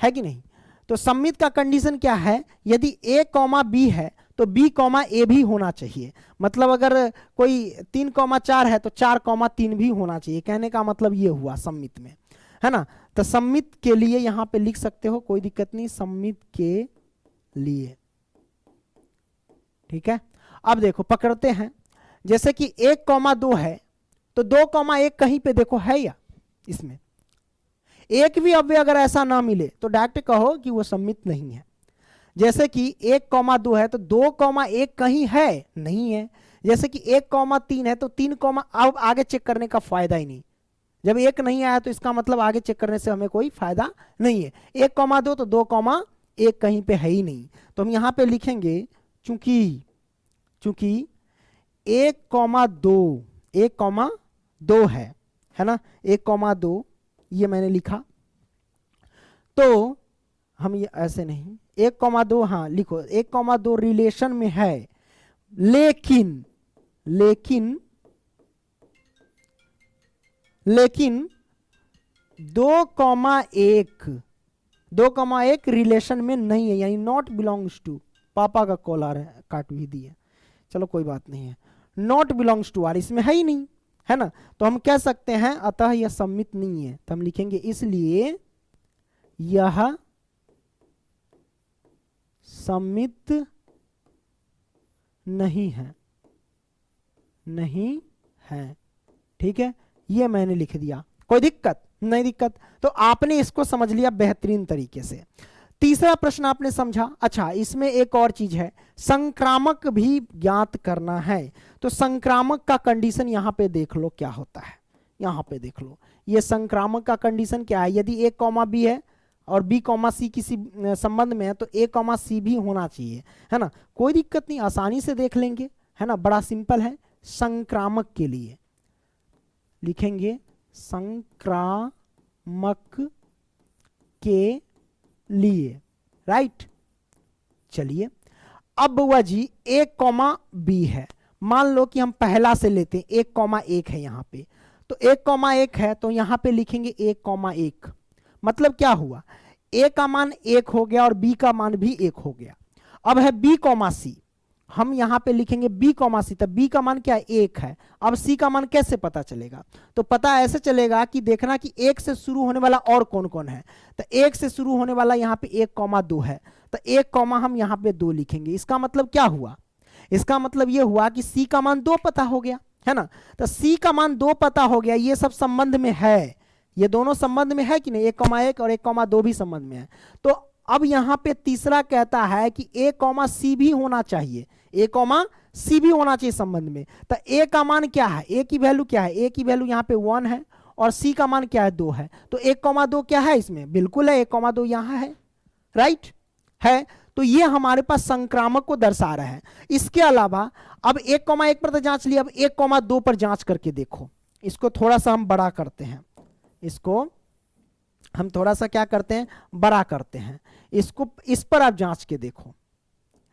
है कि नहीं। तो सम्मित का कंडीशन क्या है, यदि a, b है तो b, a भी होना चाहिए। मतलब अगर कोई 3,4 है तो 4,3 भी होना चाहिए। कहने का मतलब ये हुआ सम्मित में, है ना। तो सम्मित के लिए यहां पे लिख सकते हो, कोई दिक्कत नहीं, सम्मित के लिए। ठीक है, अब देखो पकड़ते हैं, जैसे कि 1,2 है तो 2,1 कहीं पे देखो है या, इसमें एक भी अव्यय अगर ऐसा ना मिले तो डायरेक्ट कहो कि वो सम्मित नहीं है। जैसे कि 1,2 है तो 2,1 कहीं है, नहीं है। जैसे कि 1,3 है तो 3, अब आगे चेक करने का फायदा ही नहीं। जब एक नहीं आया तो इसका मतलब आगे चेक करने से हमें कोई फायदा नहीं है। 1,2 तो 2,1 कहीं पे है ही नहीं। तो हम यहाँ पे लिखेंगे चूंकि 1,2 है ना, 1,2 ये मैंने लिखा। तो हम ये ऐसे नहीं, 1,2 हाँ लिखो, 1,2 रिलेशन में है, लेकिन लेकिन लेकिन 2,1 रिलेशन में नहीं है, यानी नॉट बिलोंग्स टू। पापा का कॉल आ रहा है, काट भी दिए, चलो कोई बात नहीं है। नॉट बिलोंग्स टू आर इसमें है ही नहीं, है ना। तो हम कह सकते हैं अतः यह सम्मित नहीं है, तो हम लिखेंगे इसलिए यह सम्मित नहीं है, नहीं है। ठीक है, ये मैंने लिख दिया, कोई दिक्कत नहीं दिक्कत। तो आपने इसको समझ लिया बेहतरीन तरीके से। तीसरा प्रश्न आपने समझा। अच्छा, इसमें एक और चीज है, संक्रामक भी ज्ञात करना है। तो संक्रामक का कंडीशन यहां पे देख लो क्या होता है, यहां पे देख लो ये संक्रामक का कंडीशन क्या है। यदि a, b है और b, c किसी संबंध में है तो a, c भी होना चाहिए, है ना। कोई दिक्कत नहीं, आसानी से देख लेंगे, है ना, बड़ा सिंपल है। संक्रामक के लिए लिखेंगे संक्रामक के लिए, राइट। चलिए, अब बउआ जी a, b है। मान लो कि हम पहला से लेते हैं, 1,1 है यहाँ पे, तो 1,1 है तो यहाँ पे लिखेंगे 1,1। मतलब क्या हुआ, a का मान 1 हो गया और b का मान भी 1 हो गया। अब है b, c, हम यहाँ पे लिखेंगे b, c, तब b का मान क्या है, 1 है। अब c का मान कैसे पता चलेगा, तो पता ऐसे चलेगा कि देखना कि 1 से शुरू होने वाला और कौन कौन है। तो 1 से शुरू होने वाला यहाँ पे 1,2 है, तो 1, हम यहाँ पे 2 लिखेंगे। इसका मतलब क्या हुआ, इसका मतलब ये हुआ कि c का मान 2 पता हो गया, है ना। तो c का मान 2 पता हो गया, ये सब संबंध में है, ये दोनों संबंध में है कि नहीं, 1,1 और 1,2 भी संबंध में है। तो अब यहाँ पे तीसरा कहता है कि a, c भी होना चाहिए, a, c भी होना चाहिए संबंध में। तो a का मान क्या है, a की वैल्यू क्या है, a की वैल्यू यहाँ पे 1 है और c का मान क्या है, 2 है। तो 1,2 क्या है इसमें, बिल्कुल है, 1,2 यहाँ है, राइट है। तो ये हमारे पास संक्रामक को दर्शा रहा है। इसके अलावा अब 1,1 पर तो जांच लिया, अब 1,2 पर जांच करके देखो। इसको थोड़ा सा हम बड़ा करते हैं, इसको हम थोड़ा सा क्या करते हैं, बड़ा करते हैं इसको। इस पर आप जांच के देखो,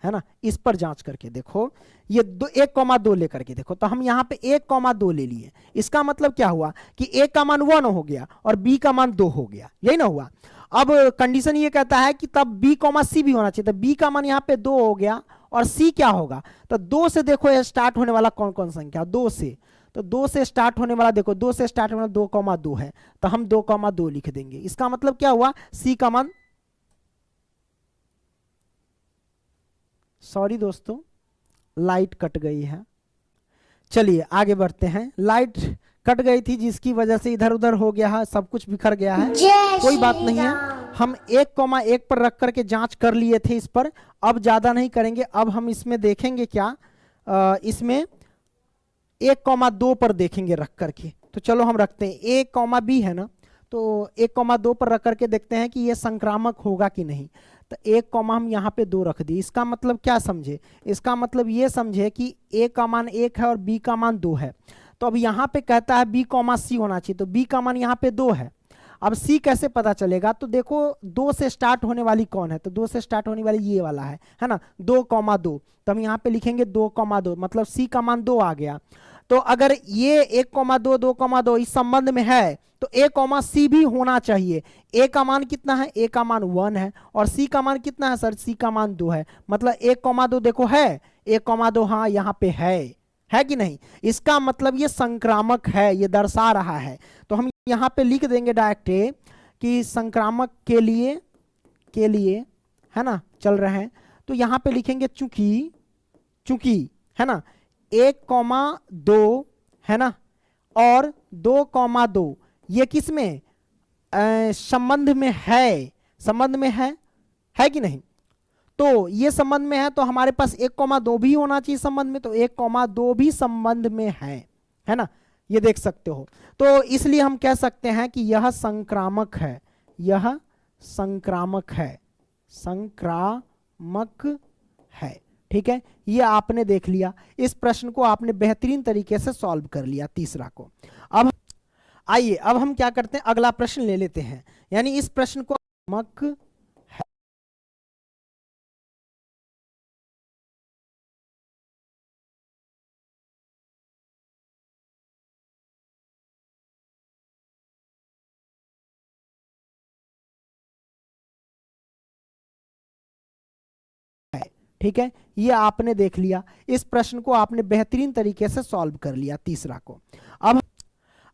है ना, इस पर जांच करके देखो, ये 1,2 लेकर के देखो। तो हम यहाँ पे 1,2 ले लिए, इसका मतलब क्या हुआ कि a का मान 1 हो गया और b का मान 2 हो गया, यही ना हुआ। अब कंडीशन ये कहता है कि तब b, c भी होना चाहिए, तो b का मान यहाँ पे 2 हो गया और c क्या होगा, तो 2 से देखो ये स्टार्ट होने वाला कौन कौन संख्या, 2 से, तो 2 से स्टार्ट होने वाला देखो, 2 से स्टार्ट होने वाला 2,2 है, तो हम 2,2 लिख देंगे। इसका मतलब क्या हुआ, c का मान, सॉरी दोस्तों लाइट कट गई है, चलिए आगे बढ़ते हैं। लाइट कट गई थी जिसकी वजह से इधर उधर हो गया है, सब कुछ बिखर गया है, कोई बात नहीं है। हम 1,1 पर रख करके जांच कर लिए थे इस पर, अब ज्यादा नहीं करेंगे। अब हम इसमें देखेंगे क्या, इसमें 1,2 पर देखेंगे रख करके। तो चलो हम रखते हैं, a, b है ना, तो 1,2 पर रख करके देखते हैं कि ये संक्रामक होगा कि नहीं। तो 1, हम यहाँ पे 2 रख दिए। इसका मतलब क्या समझे, इसका मतलब ये समझे कि a का मान 1 है और b का मान 2 है। तो अब यहाँ पे कहता है b, c होना चाहिए, तो b का मान यहाँ पे 2 है। अब c कैसे पता चलेगा, तो देखो 2 से स्टार्ट होने वाली कौन है, तो 2 से स्टार्ट होने वाली ये वाला है ना, 2,2। तो हम यहाँ पे लिखेंगे 2,2, मतलब c का मान 2 आ गया। तो अगर ये 1,2, 2,2 इस संबंध में है तो a, c भी होना चाहिए। a का मान कितना है, a का मान 1 है और c का मान कितना है सर, c का मान 2 है। मतलब 1,2 देखो है, 1,2 हाँ यहाँ पे है कि नहीं। इसका मतलब ये संक्रामक है, ये दर्शा रहा है। तो हम यहाँ पे लिख देंगे डायरेक्ट कि संक्रामक के लिए है ना चल रहे हैं। तो यहाँ पे लिखेंगे चूंकि है ना 1,2 है ना और 2,2 ये किस में, संबंध में है कि नहीं। तो ये संबंध में है तो हमारे पास 1,2 भी होना चाहिए संबंध में, तो 1,2 भी संबंध में है ना, ये देख सकते हो। तो इसलिए हम कह सकते हैं कि यह संक्रामक है, यह संक्रामक है। ठीक है, ये आपने देख लिया, इस प्रश्न को आपने बेहतरीन तरीके से सॉल्व कर लिया, तीसरा को। आइए अब हम क्या करते हैं, अगला प्रश्न ले लेते हैं। यानी इस प्रश्न को ठीक है, ये आपने देख लिया, इस प्रश्न को आपने बेहतरीन तरीके से सॉल्व कर लिया, तीसरा को। अब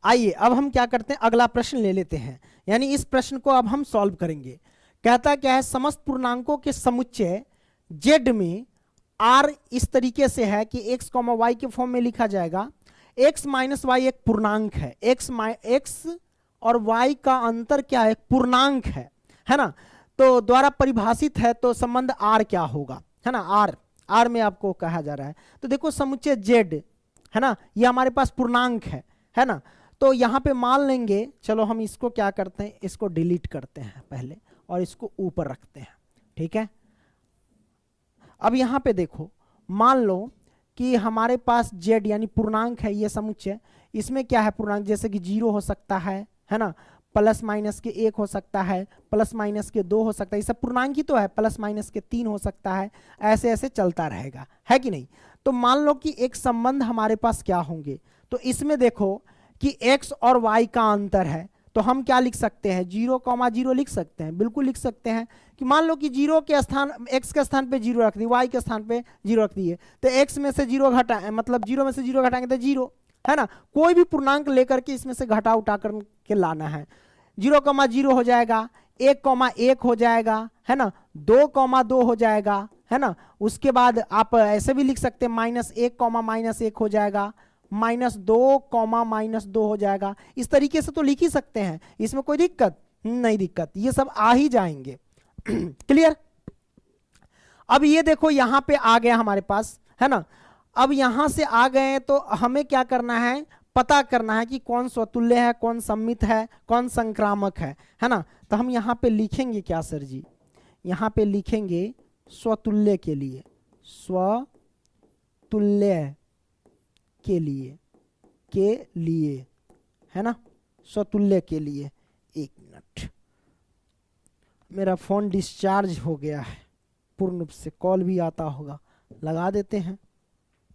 आइए अब हम क्या करते हैं, अगला प्रश्न ले लेते हैं। यानी इस प्रश्न को अब हम सॉल्व करेंगे। कहता क्या है, समस्त पूर्णांकों के समुच्चय z में r इस तरीके से है कि x, y के फॉर्म में लिखा जाएगा। x माइनस वाई एक पूर्णांक है, x और y का अंतर क्या है, पूर्णांक है ना, तो द्वारा परिभाषित है, तो संबंध r क्या होगा, है ना, r में आपको कहा जा रहा है। तो देखो समुच्चय z है ना, ये हमारे पास पूर्णांक है ना, तो यहाँ पे मान लेंगे, चलो हम इसको क्या करते हैं, इसको डिलीट करते हैं पहले और इसको ऊपर रखते हैं, ठीक है। अब यहाँ पे देखो, मान लो कि हमारे पास z यानी पूर्णांक है, ये समुच्चय, इसमें क्या है पूर्णांक, जैसे कि 0 हो सकता है ना, प्लस माइनस के 1 हो सकता है, प्लस माइनस के 2 हो सकता है, ये सब पूर्णांक ही तो है, प्लस माइनस के 3 हो सकता है, ऐसे ऐसे चलता रहेगा, है कि नहीं। तो मान लो कि एक संबंध हमारे पास क्या होंगे, तो इसमें देखो कि x और y का अंतर है, तो हम क्या लिख सकते हैं, 0,0 लिख सकते हैं, बिल्कुल लिख सकते हैं कि मान लो कि 0 के स्थान, x के स्थान पे 0 रख दिए, y के स्थान पे 0 रख दिए, तो x में से 0 घटा, मतलब 0 में से 0 घटाएंगे तो 0, है ना, कोई भी पूर्णांक लेकर के इसमें से घटा उठा करके लाना है। 0,0 हो जाएगा, 1,1 हो जाएगा, है ना, 2,2 हो जाएगा, है ना, उसके बाद आप ऐसे भी लिख सकते हैं, -1,-1 हो जाएगा, -2,-2 हो जाएगा, इस तरीके से तो लिख ही सकते हैं, इसमें कोई दिक्कत नहीं, दिक्कत ये सब आ ही जाएंगे। क्लियर। अब ये देखो यहाँ पे आ गया हमारे पास, है ना, अब यहां से आ गए तो हमें क्या करना है, पता करना है कि कौन स्वतुल्य है, कौन सम्मित है, कौन संक्रामक है ना। तो हम यहाँ पे लिखेंगे क्या सर जी, यहाँ पे लिखेंगे स्वतुल्य के लिए, स्वतुल्य के लिए है ना, स्वतुल्य के लिए। एक मिनट, मेरा फोन डिस्चार्ज हो गया है पूर्ण रूप से, कॉल भी आता होगा, लगा देते हैं,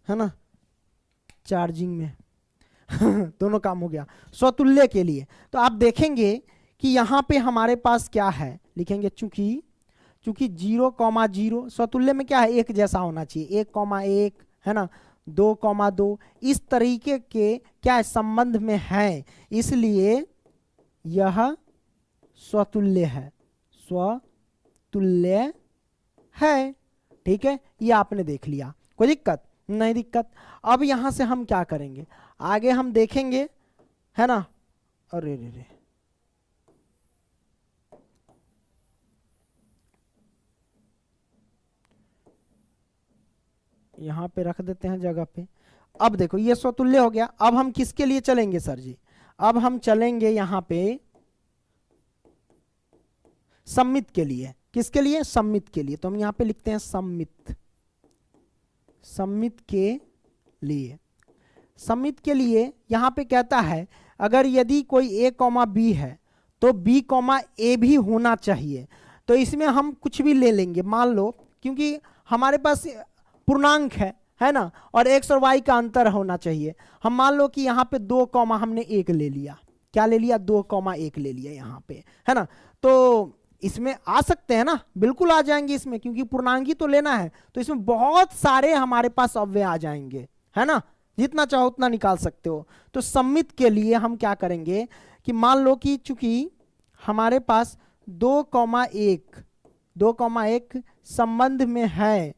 है ना, चार्जिंग में। दोनों काम हो गया। स्वतुल्य के लिए तो आप देखेंगे कि यहाँ पे हमारे पास क्या है, लिखेंगे चूंकि 0,0 स्वतुल्य में क्या है, एक जैसा होना चाहिए, 1,1 है ना, 2,2 इस तरीके के क्या है, संबंध में है, इसलिए यह स्वतुल्य है, स्वतुल्य है, ठीक है। ये आपने देख लिया, कोई दिक्कत नहीं, दिक्कत। अब यहां से हम क्या करेंगे, आगे हम देखेंगे, है ना, अरे रे रे, यहां पे रख देते हैं जगह पे। अब देखो ये स्वतुल्य हो गया, अब हम किसके लिए चलेंगे सर जी, अब हम चलेंगे यहां पे सम्मित के लिए, किसके लिए, सम्मित के लिए। तो हम यहां पे लिखते हैं सम्मित, सम्मित के लिए, सम्मित के लिए यहां पे कहता है अगर यदि कोई a, b है तो b, a भी होना चाहिए। तो इसमें हम कुछ भी ले लेंगे, मान लो क्योंकि हमारे पास पूर्णांक है ना, और x और y का अंतर होना चाहिए, हम मान लो कि यहाँ पे 2, हमने 1 ले लिया, क्या ले लिया, 2,1 ले लिया यहाँ पे, है ना, तो इसमें आ सकते हैं ना, बिल्कुल आ जाएंगे इसमें, क्योंकि पूर्णांक ही तो लेना है, तो इसमें बहुत सारे हमारे पास अव्यय आ जाएंगे, है ना, जितना चाहो उतना निकाल सकते हो। तो सम्मित के लिए हम क्या करेंगे कि मान लो कि चूंकि हमारे पास 2,1 संबंध में है,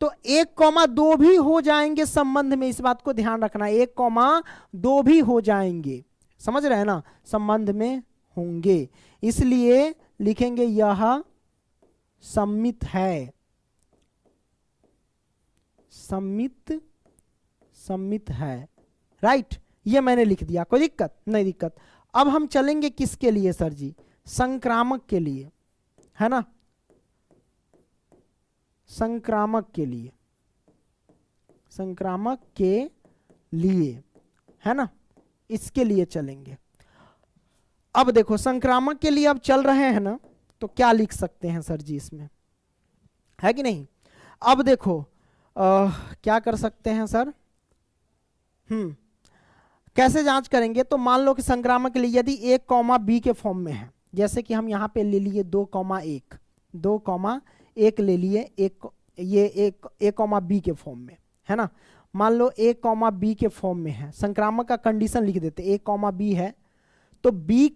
तो 1,2 भी हो जाएंगे संबंध में, इस बात को ध्यान रखना, 1,2 भी हो जाएंगे, समझ रहे हैं ना, संबंध में होंगे, इसलिए लिखेंगे यह सम्मित है, सम्मित है, राइट, ये मैंने लिख दिया, कोई दिक्कत नहीं, दिक्कत। अब हम चलेंगे किसके लिए सर जी, संक्रामक के लिए, है ना, संक्रामक के लिए, संक्रामक के लिए, है ना, इसके लिए चलेंगे। अब देखो संक्रामक के लिए अब चल रहे हैं ना, तो क्या लिख सकते हैं सर जी इसमें, है कि नहीं। अब देखो क्या कर सकते हैं सर, कैसे जांच करेंगे, तो मान लो कि संक्रामक के लिए यदि a कॉमा बी के फॉर्म में है, जैसे कि हम यहाँ पे ले लिए 2,1 2,1 ले लिए, ये a कॉमा बी के फॉर्म में है ना। मान लो a कॉमा बी के फॉर्म में है, संक्रामक का कंडीशन लिख देते, a कॉमा बी है तो b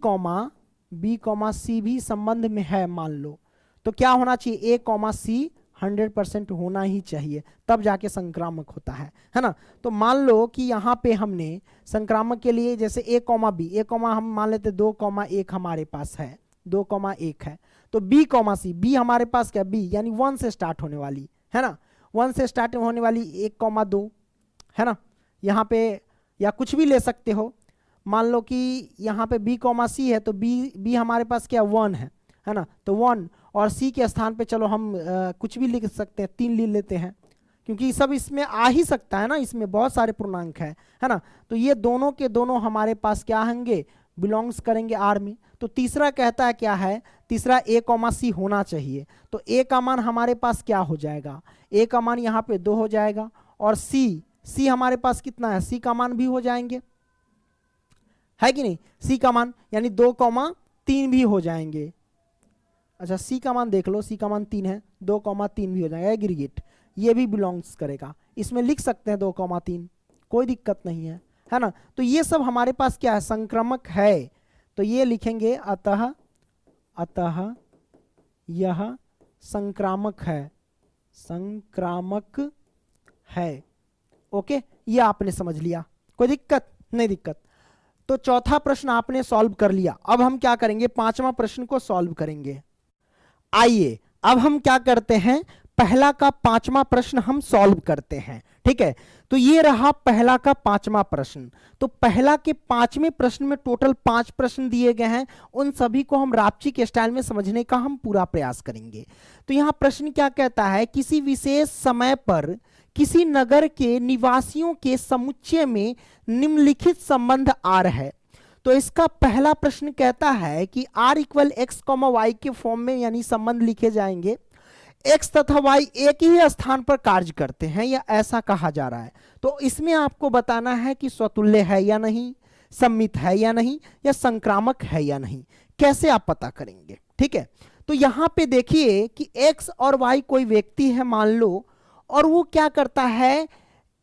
कॉमा सी भी संबंध में है मान लो, तो क्या होना चाहिए, a कॉमा सी 100% होना ही चाहिए, तब जाके संक्रामक होता है ना। तो मान लो कि यहाँ पे हमने संक्रामक के लिए जैसे a कॉमा बी, a कॉमा हम मान लेते 2,1 हमारे पास है, 2,1 है, तो b कॉमा सी, b हमारे पास क्या, b यानी 1 से स्टार्ट होने वाली है ना, 1 से स्टार्ट होने वाली 1,2 है ना, यहाँ पे या कुछ भी ले सकते हो। मान लो कि यहाँ पे b कॉमा सी है तो b हमारे पास क्या 1 है ना, तो 1 और c के स्थान पे चलो हम कुछ भी लिख सकते हैं, 3 ले लेते हैं, क्योंकि सब इसमें आ ही सकता है ना, इसमें बहुत सारे पूर्णांक है ना। तो ये दोनों के दोनों हमारे पास क्या होंगे, बिलोंग्स करेंगे R में। तो तीसरा कहता है क्या है, तीसरा a कॉमा सी होना चाहिए, तो a का मान हमारे पास क्या हो जाएगा, a का मान यहाँ पे 2 हो जाएगा, और c हमारे पास कितना है, c का मान भी हो जाएंगे, है कि नहीं, c का मान यानी 2,3 भी हो जाएंगे। अच्छा c का मान देख लो, c का मान 3 है, 2,3 भी हो जाएगा एग्रीगेट, ये भी बिलोंग्स करेगा, इसमें लिख सकते हैं 2,3, कोई दिक्कत नहीं है ना। तो ये सब हमारे पास क्या है, संक्रामक है, तो ये लिखेंगे अतः यह संक्रामक है। ओके, ये आपने समझ लिया, कोई दिक्कत नहीं दिक्कत। तो चौथा प्रश्न आपने सॉल्व कर लिया, अब हम क्या करेंगे, पांचवा प्रश्न को सॉल्व करेंगे। आइए अब हम क्या करते हैं, पहला का पांचवा प्रश्न हम सॉल्व करते हैं, ठीक है। तो ये रहा पहला का पांचवा प्रश्न। तो पहला के पांचवें प्रश्न में टोटल 5 प्रश्न दिए गए हैं, उन सभी को हम रापची के स्टाइल में समझने का हम पूरा प्रयास करेंगे। तो यहां प्रश्न क्या कहता है, किसी विशेष समय पर किसी नगर के निवासियों के समुच्चय में निम्नलिखित संबंध R है। तो इसका पहला प्रश्न कहता है कि R equal x comma y के फॉर्म में यानी संबंध लिखे जाएंगे, x तथा y एक ही स्थान पर कार्य करते हैं या ऐसा कहा जा रहा है। तो इसमें आपको बताना है कि स्वतुल्य है या नहीं, सम्मित है या नहीं, या संक्रामक है या नहीं, कैसे आप पता करेंगे, ठीक है। तो यहां पे देखिए कि x और y कोई व्यक्ति है मान लो, और वो क्या करता है,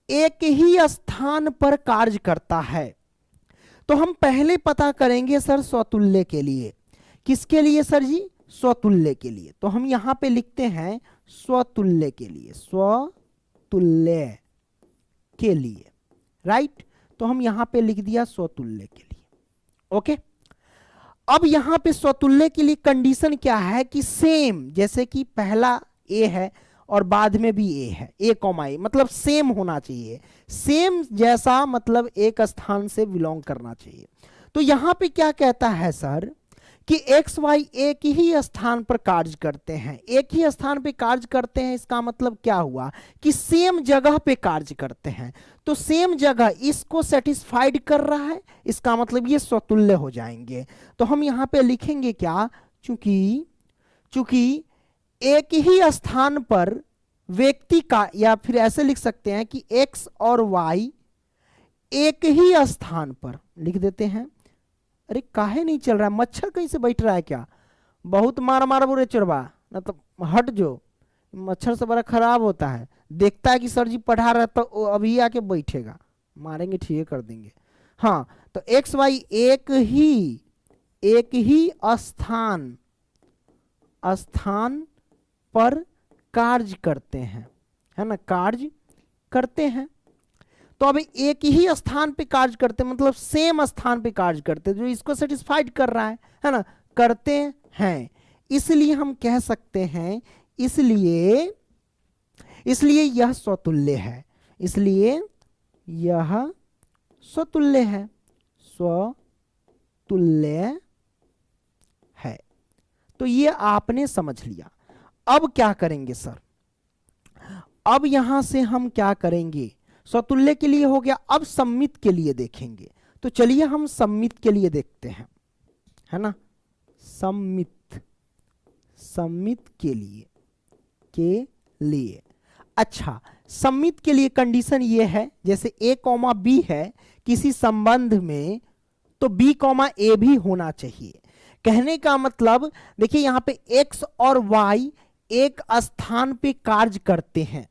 एक ही स्थान पर कार्य करता है। तो हम पहले पता करेंगे सर स्वतुल्य के लिए, किसके लिए सर जी, स्वतुल्य के लिए। तो हम यहां पे लिखते हैं स्वतुल्य के लिए, स्वतुल्य के लिए, राइट। तो हम यहां पे लिख दिया स्वतुल्य के लिए, ओके। अब यहां पे स्वतुल्य के लिए कंडीशन क्या है कि सेम, जैसे कि पहला ए है और बाद में भी ए है, ए कॉमा ए मतलब सेम होना चाहिए, सेम जैसा मतलब एक स्थान से बिलोंग करना चाहिए। तो यहां पे क्या कहता है सर कि एक्स वाई एक ही स्थान पर कार्य करते हैं, एक ही स्थान पे कार्य करते हैं, इसका मतलब क्या हुआ कि सेम जगह पे कार्य करते हैं। तो सेम जगह इसको सेटिस्फाइड कर रहा है, इसका मतलब ये स्वतुल्य हो जाएंगे। तो हम यहां पे लिखेंगे क्या, चूंकि एक ही स्थान पर व्यक्ति का, या फिर ऐसे लिख सकते हैं कि एक्स और वाई एक ही स्थान पर लिख देते हैं। अरे काहे नहीं चल रहा है, मच्छर कहीं से बैठ रहा है क्या, बहुत मार बुरे चोरबा ना, तो हट जो, मच्छर से बड़ा खराब होता है, देखता है कि सर जी पढ़ा रहा तो अभी आके बैठेगा, मारेंगे ठीक कर देंगे। हाँ, तो एक्स वाई एक ही स्थान पर कार्य करते हैं, है ना, कार्य करते हैं। तो अब एक ही स्थान पे कार्य करते मतलब सेम स्थान पे कार्य करते, जो इसको सेटिस्फाइड कर रहा है ना, करते हैं, इसलिए हम कह सकते हैं, इसलिए यह स्वतुल्य है, इसलिए यह स्वतुल्य है, स्वतुल्य है। तो ये आपने समझ लिया। अब क्या करेंगे सर, अब यहां से हम क्या करेंगे, स्वतुल्य के लिए हो गया, अब सम्मित के लिए देखेंगे। तो चलिए हम सम्मित के लिए देखते हैं, है ना, सममित, सममित के लिए। अच्छा, सममित के लिए कंडीशन ये है, जैसे a कॉमा बी है किसी संबंध में, तो b कॉमा ए भी होना चाहिए। कहने का मतलब देखिए यहां पे x और y एक स्थान पे कार्य करते हैं।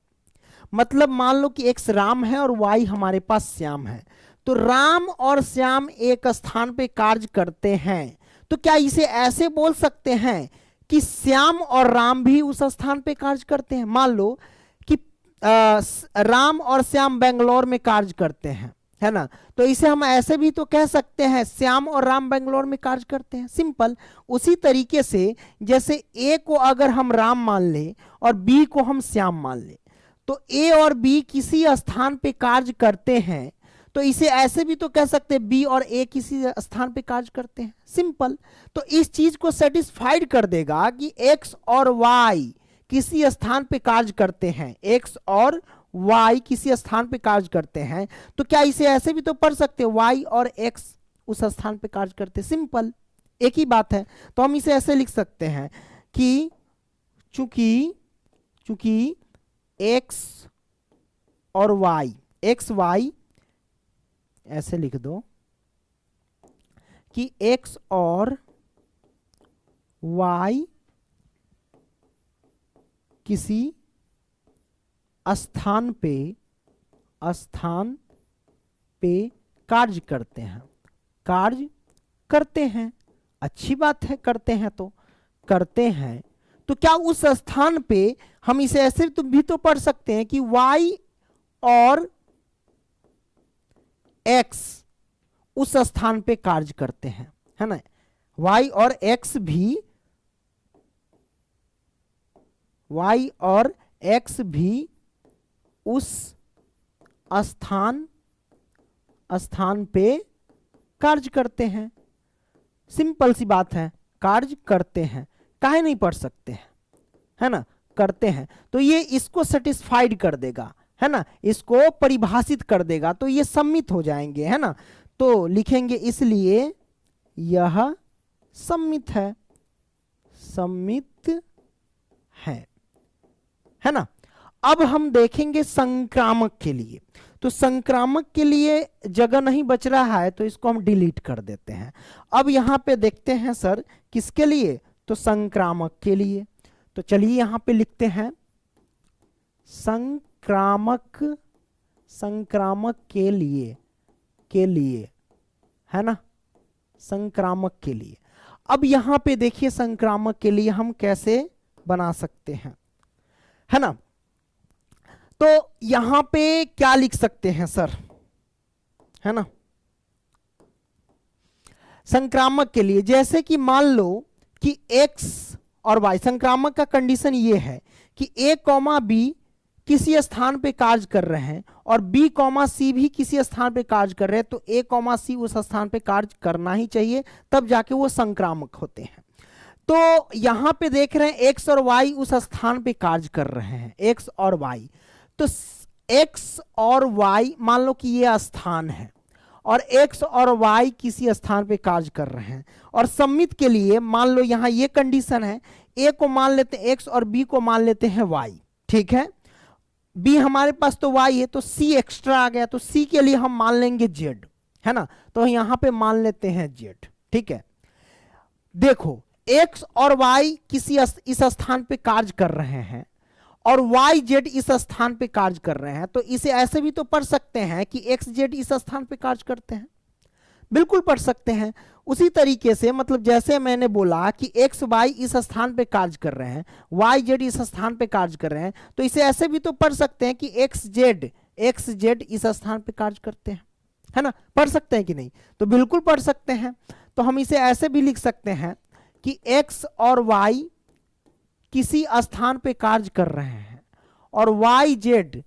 मतलब मान लो कि x राम है और y हमारे पास श्याम है, तो राम और श्याम एक स्थान पे कार्य करते हैं, तो क्या इसे ऐसे बोल सकते हैं कि श्याम और राम भी उस स्थान पे कार्य करते हैं? मान लो कि राम और श्याम बेंगलोर में कार्य करते हैं, है ना, तो इसे हम ऐसे भी तो कह सकते हैं श्याम और राम बेंगलोर में कार्य करते हैं, सिंपल। उसी तरीके से जैसे ए को अगर हम राम मान ले और बी को हम श्याम मान ले, तो ए और बी किसी स्थान पे कार्य करते हैं, तो इसे ऐसे भी तो कह सकते हैं बी और ए किसी स्थान पे कार्य करते हैं, सिंपल। तो इस चीज को सेटिस्फाइड कर देगा कि एक्स और वाई किसी स्थान पे कार्य करते हैं, एक्स और वाई किसी स्थान पे कार्य करते हैं, तो क्या इसे ऐसे भी तो पढ़ सकते हैं वाई और एक्स उस स्थान पे कार्य करते हैं, सिंपल, एक ही बात है। तो हम इसे ऐसे लिख सकते हैं कि चूंकि एक्स और वाई, एक्स वाई ऐसे लिख दो कि एक्स और वाई किसी स्थान पे कार्य करते हैं, अच्छी बात है, करते हैं, तो क्या उस स्थान पे हम इसे ऐसे तो भी तो पढ़ सकते हैं कि y और x उस स्थान पे कार्य करते हैं, है ना, y और x भी उस स्थान पे कार्य करते हैं, सिंपल सी बात है, कार्य करते हैं, काहे नहीं पढ़ सकते हैं, है ना, करते हैं, तो ये इसको सेटिस्फाइड कर देगा, है ना, इसको परिभाषित कर देगा, तो ये सम्मित हो जाएंगे, है ना। तो लिखेंगे इसलिए यह सम्मित है ना। अब हम देखेंगे संक्रामक के लिए, तो संक्रामक के लिए जगह नहीं बच रहा है, तो इसको हम डिलीट कर देते हैं। अब यहां पे देखते हैं सर किसके लिए, तो संक्रामक के लिए। तो चलिए यहां पे लिखते हैं संक्रामक के लिए, है ना, संक्रामक के लिए। अब यहां पे देखिए संक्रामक के लिए हम कैसे बना सकते हैं, है ना। तो यहां पे क्या लिख सकते हैं सर, है ना, संक्रामक के लिए जैसे कि मान लो कि x और y, संक्रामक का कंडीशन ये है कि a कॉमा बी किसी स्थान पे कार्य कर रहे हैं और b कॉमा सी भी किसी स्थान पे कार्य कर रहे हैं, तो a कॉमा सी उस स्थान पे कार्य करना ही चाहिए, तब जाके वो संक्रामक होते हैं। तो यहां पे देख रहे हैं x और y उस स्थान पे कार्य कर रहे हैं, x और y, तो x और y मान लो कि ये स्थान है और x और y किसी स्थान पे कार्य कर रहे हैं, और सम्मित के लिए मान लो यहां ये कंडीशन है, a को मान लेते हैं x और b को मान लेते हैं y, ठीक है, b हमारे पास तो y है, तो c एक्स्ट्रा आ गया, तो c के लिए हम मान लेंगे z, है ना, तो यहां पे मान लेते हैं z, ठीक है। देखो x और y किसी इस स्थान पे कार्य कर रहे हैं और वाई जेड इस स्थान पे कार्य कर रहे हैं, तो इसे ऐसे भी तो पढ़ सकते हैं कि एक्स जेड इस स्थान पे कार्य करते हैं, बिल्कुल पढ़ सकते हैं। उसी तरीके से मतलब जैसे मैंने बोला कि एक्स वाई इस स्थान पे कार्य कर रहे हैं, वाई जेड इस स्थान पे कार्य कर रहे हैं, तो इसे ऐसे भी तो पढ़ सकते हैं कि एक्स जेड इस स्थान पे कार्य करते हैं, है ना, पढ़ सकते हैं कि नहीं, तो बिल्कुल पढ़ सकते हैं। तो हम इसे ऐसे भी लिख सकते हैं कि एक्स और वाई किसी स्थान पे कार्य कर रहे हैं और वाई जेड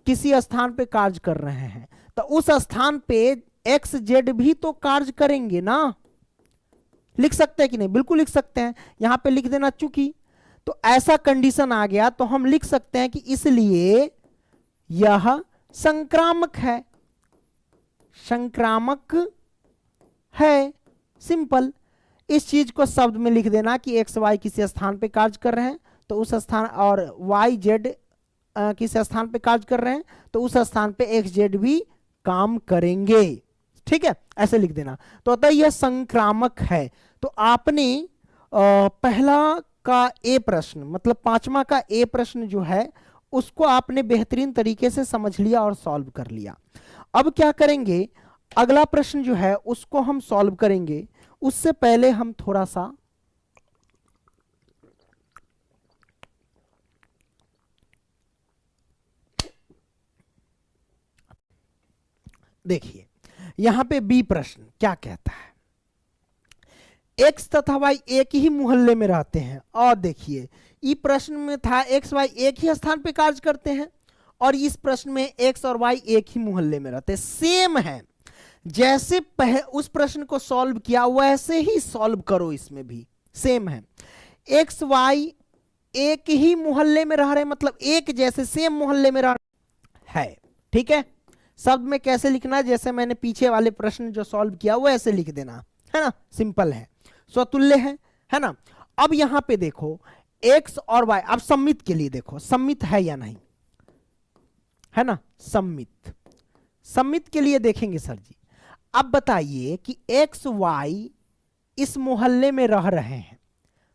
किसी स्थान पे कार्य कर रहे हैं, तो उस स्थान पे एक्स जेड भी तो कार्य करेंगे ना, लिख सकते हैं कि नहीं, बिल्कुल लिख सकते हैं। यहां पे लिख देना चूंकि, तो ऐसा कंडीशन आ गया, तो हम लिख सकते हैं कि इसलिए यह संक्रामक है, सिंपल। इस चीज को शब्द में लिख देना कि एक्स वाई किसी स्थान पे कार्य कर रहे हैं तो उस स्थान, और वाई जेड किसी स्थान पे कार्य कर रहे हैं तो उस स्थान पे एक्स जेड भी काम करेंगे। ठीक है, ऐसे लिख देना। तो अतः यह संक्रामक है। तो आपने पहला का ए प्रश्न, मतलब पांचवा का ए प्रश्न जो है उसको आपने बेहतरीन तरीके से समझ लिया और सॉल्व कर लिया। अब क्या करेंगे, अगला प्रश्न जो है उसको हम सॉल्व करेंगे। उससे पहले हम थोड़ा सा देखिए, यहां पे बी प्रश्न क्या कहता है, एक्स तथा वाई एक ही मोहल्ले में रहते हैं। और देखिए, ई प्रश्न में था एक्स वाई एक ही स्थान पे कार्य करते हैं, और इस प्रश्न में एक्स और वाई एक ही मोहल्ले में रहते हैं। सेम है, जैसे उस प्रश्न को सॉल्व किया वैसे ही सॉल्व करो, इसमें भी सेम है। एक्स वाई एक ही मोहल्ले में रह रहे हैं, मतलब एक जैसे सेम मोहल्ले में रह है। ठीक है, शब्द में कैसे लिखना है, जैसे मैंने पीछे वाले प्रश्न जो सॉल्व किया वो ऐसे लिख देना है ना, सिंपल है, स्वतुल्य है ना। अब यहां पे देखो एक्स और वाई, अब सम्मित के लिए देखो सम्मित है या नहीं, है ना, सम्मित, सम्मित के लिए देखेंगे सर जी। अब बताइए कि एक्स वाई इस मोहल्ले में रह रहे हैं,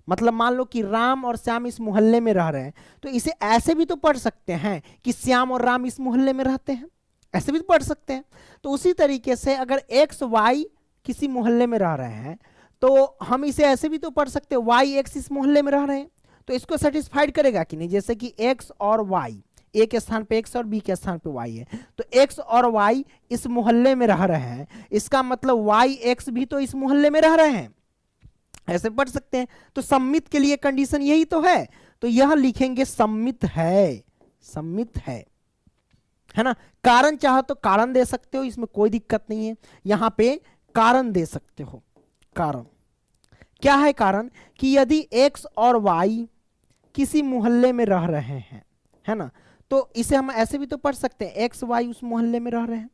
मतलब मान लो कि राम और श्याम इस मोहल्ले में रह रहे हैं, तो इसे ऐसे भी तो पढ़ सकते हैं कि श्याम और राम इस मोहल्ले में रहते हैं, ऐसे भी तो पढ़ सकते हैं। तो उसी तरीके से अगर एक्स वाई किसी मोहल्ले में रह रहे हैं तो हम इसे ऐसे भी तो पढ़ सकते हैं वाई एक्स इस मोहल्ले में रह रहे हैं, तो इसको सेटिस्फाइड करेगा कि नहीं। जैसे कि एक्स और वाई, ए के स्थान पे एक्स और बी के स्थान पे वाई है, तो एक्स और वाई इस मोहल्ले में रह रहे हैं, इसका मतलब वाई एक्स भी तो इस मोहल्ले में रह रहे हैं, ऐसे पढ़ सकते हैं। तो सम्मित के लिए कंडीशन यही तो है, तो यह लिखेंगे सम्मित है, सम्मित है ना। कारण चाहो तो कारण दे सकते हो, इसमें कोई दिक्कत नहीं है, यहां पे कारण दे सकते हो। कारण क्या है, कारण कि यदि एक्स और वाई किसी मोहल्ले में रह रहे हैं, है ना, तो इसे हम ऐसे भी तो पढ़ सकते हैं एक्स वाई उस मोहल्ले में रह रहे हैं,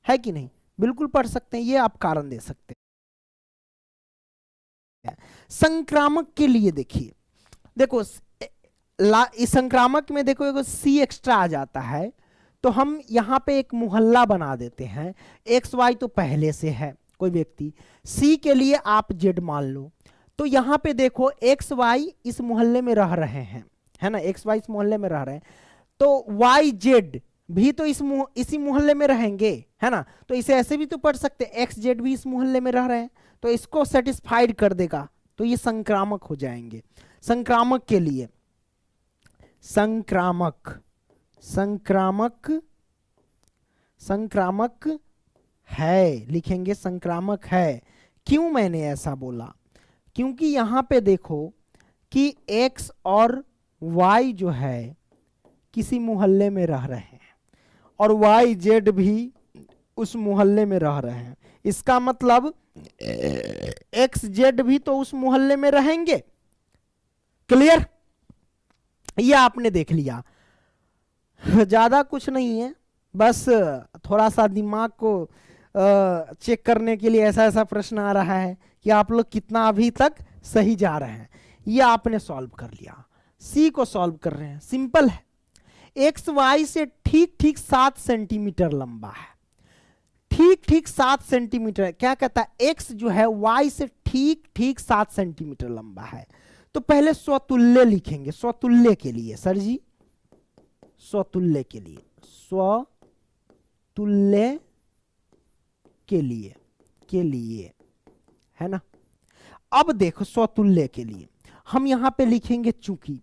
है कि नहीं, बिल्कुल पढ़ सकते हैं, ये आप कारण दे सकते हैं। संक्रामक के लिए देखिए, देखो इस संक्रामक में देखो एगो सी एक्स्ट्रा आ जाता है, तो हम यहां पे एक मोहल्ला बना देते हैं। एक्स वाई तो पहले से है कोई व्यक्ति, सी के लिए आप जेड मान लो, तो यहां पे देखो एक्स वाई इस मोहल्ले में रह रहे हैं, है ना, एक्स वाई इस मोहल्ले में रह रहे हैं, तो वाई जेड भी तो इसी मोहल्ले में रहेंगे, है ना। तो इसे ऐसे भी तो पढ़ सकते हैं एक्स जेड भी इस मोहल्ले में रह रहे हैं, तो इसको सेटिस्फाइड कर देगा, तो ये संक्रामक हो जाएंगे। संक्रामक के लिए संक्रामक, संक्रामक, संक्रामक है लिखेंगे, संक्रामक है। क्यों मैंने ऐसा बोला, क्योंकि यहां पे देखो कि एक्स और वाई जो है किसी मोहल्ले में रह रहे हैं, और वाई जेड भी उस मोहल्ले में रह रहे हैं, इसका मतलब एक्स जेड भी तो उस मोहल्ले में रहेंगे। क्लियर, ये आपने देख लिया, ज्यादा कुछ नहीं है, बस थोड़ा सा दिमाग को चेक करने के लिए ऐसा ऐसा प्रश्न आ रहा है कि आप लोग कितना अभी तक सही जा रहे हैं। ये आपने सॉल्व कर लिया, सी को सॉल्व कर रहे हैं, सिंपल है। एक्स वाई से ठीक ठीक 7 सेंटीमीटर लंबा है, ठीक ठीक 7 सेंटीमीटर, क्या कहता है, एक्स जो है वाई से ठीक ठीक 7 सेंटीमीटर लंबा है। तो पहले स्वतुल्य लिखेंगे, स्वतुल्य के लिए सर जी, स्वतुल्य के लिए, स्वतुल्य के लिए है ना। अब देखो स्वतुल्य के लिए हम यहां पे लिखेंगे चूंकि,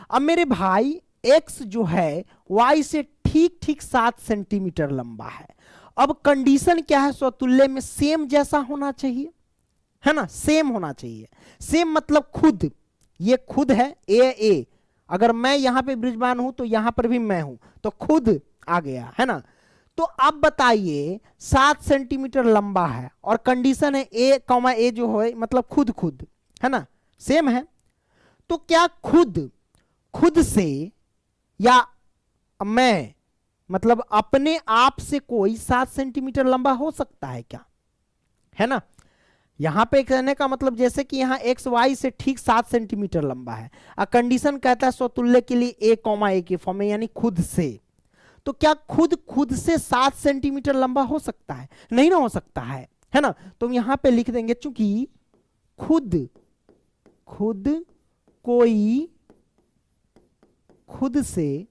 अब मेरे भाई x जो है y से ठीक ठीक 7 सेंटीमीटर लंबा है। अब कंडीशन क्या है, स्वतुल्य में सेम जैसा होना चाहिए, है ना, सेम होना चाहिए। सेम मतलब खुद, ये खुद है ए, अगर मैं यहां पे ब्रिजमान हूं तो यहां पर भी मैं हूं, तो खुद आ गया, है ना। तो अब बताइए 7 सेंटीमीटर लंबा है और कंडीशन है ए जो है मतलब खुद खुद, है ना, सेम है। तो क्या खुद से या मैं मतलब अपने आप से कोई 7 सेंटीमीटर लंबा हो सकता है क्या, है ना। यहां पे कहने का मतलब जैसे कि यहाँ एक्स वाई से ठीक 7 सेंटीमीटर लंबा है, कंडीशन कहता है स्वतुल्य के लिए ए कॉमा ए के फॉर्म में, यानी खुद से। तो क्या खुद खुद से 7 सेंटीमीटर लंबा हो सकता है? नहीं ना हो सकता है ना। तो हम यहां पे लिख देंगे चूंकि खुद कोई खुद से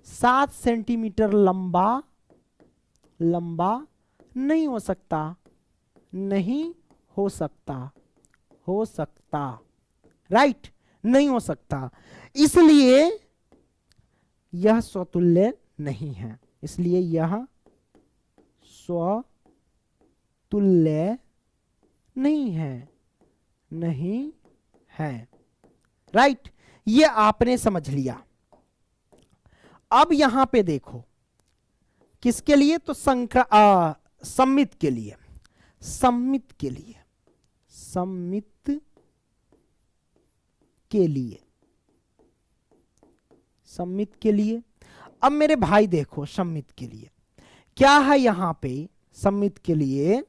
7 सेंटीमीटर लंबा नहीं हो सकता, राइट, नहीं हो सकता, इसलिए यह स्वतुल्य नहीं है, इसलिए यह स्वतुल्य नहीं है, राइट। ये आपने समझ लिया। अब यहां पे देखो किसके लिए, तो सम्मित के लिए, सम्मित के लिए। अब मेरे भाई देखो सम्मित के लिए क्या है, यहां पे सम्मित के लिए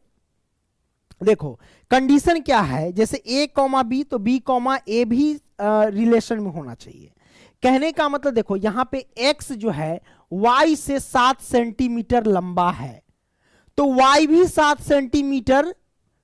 देखो कंडीशन क्या है, जैसे a कॉमा बी तो b कॉमा ए भी रिलेशन में होना चाहिए। कहने का मतलब देखो यहां पे x जो है y से 7 सेंटीमीटर लंबा है, तो y भी 7 सेंटीमीटर,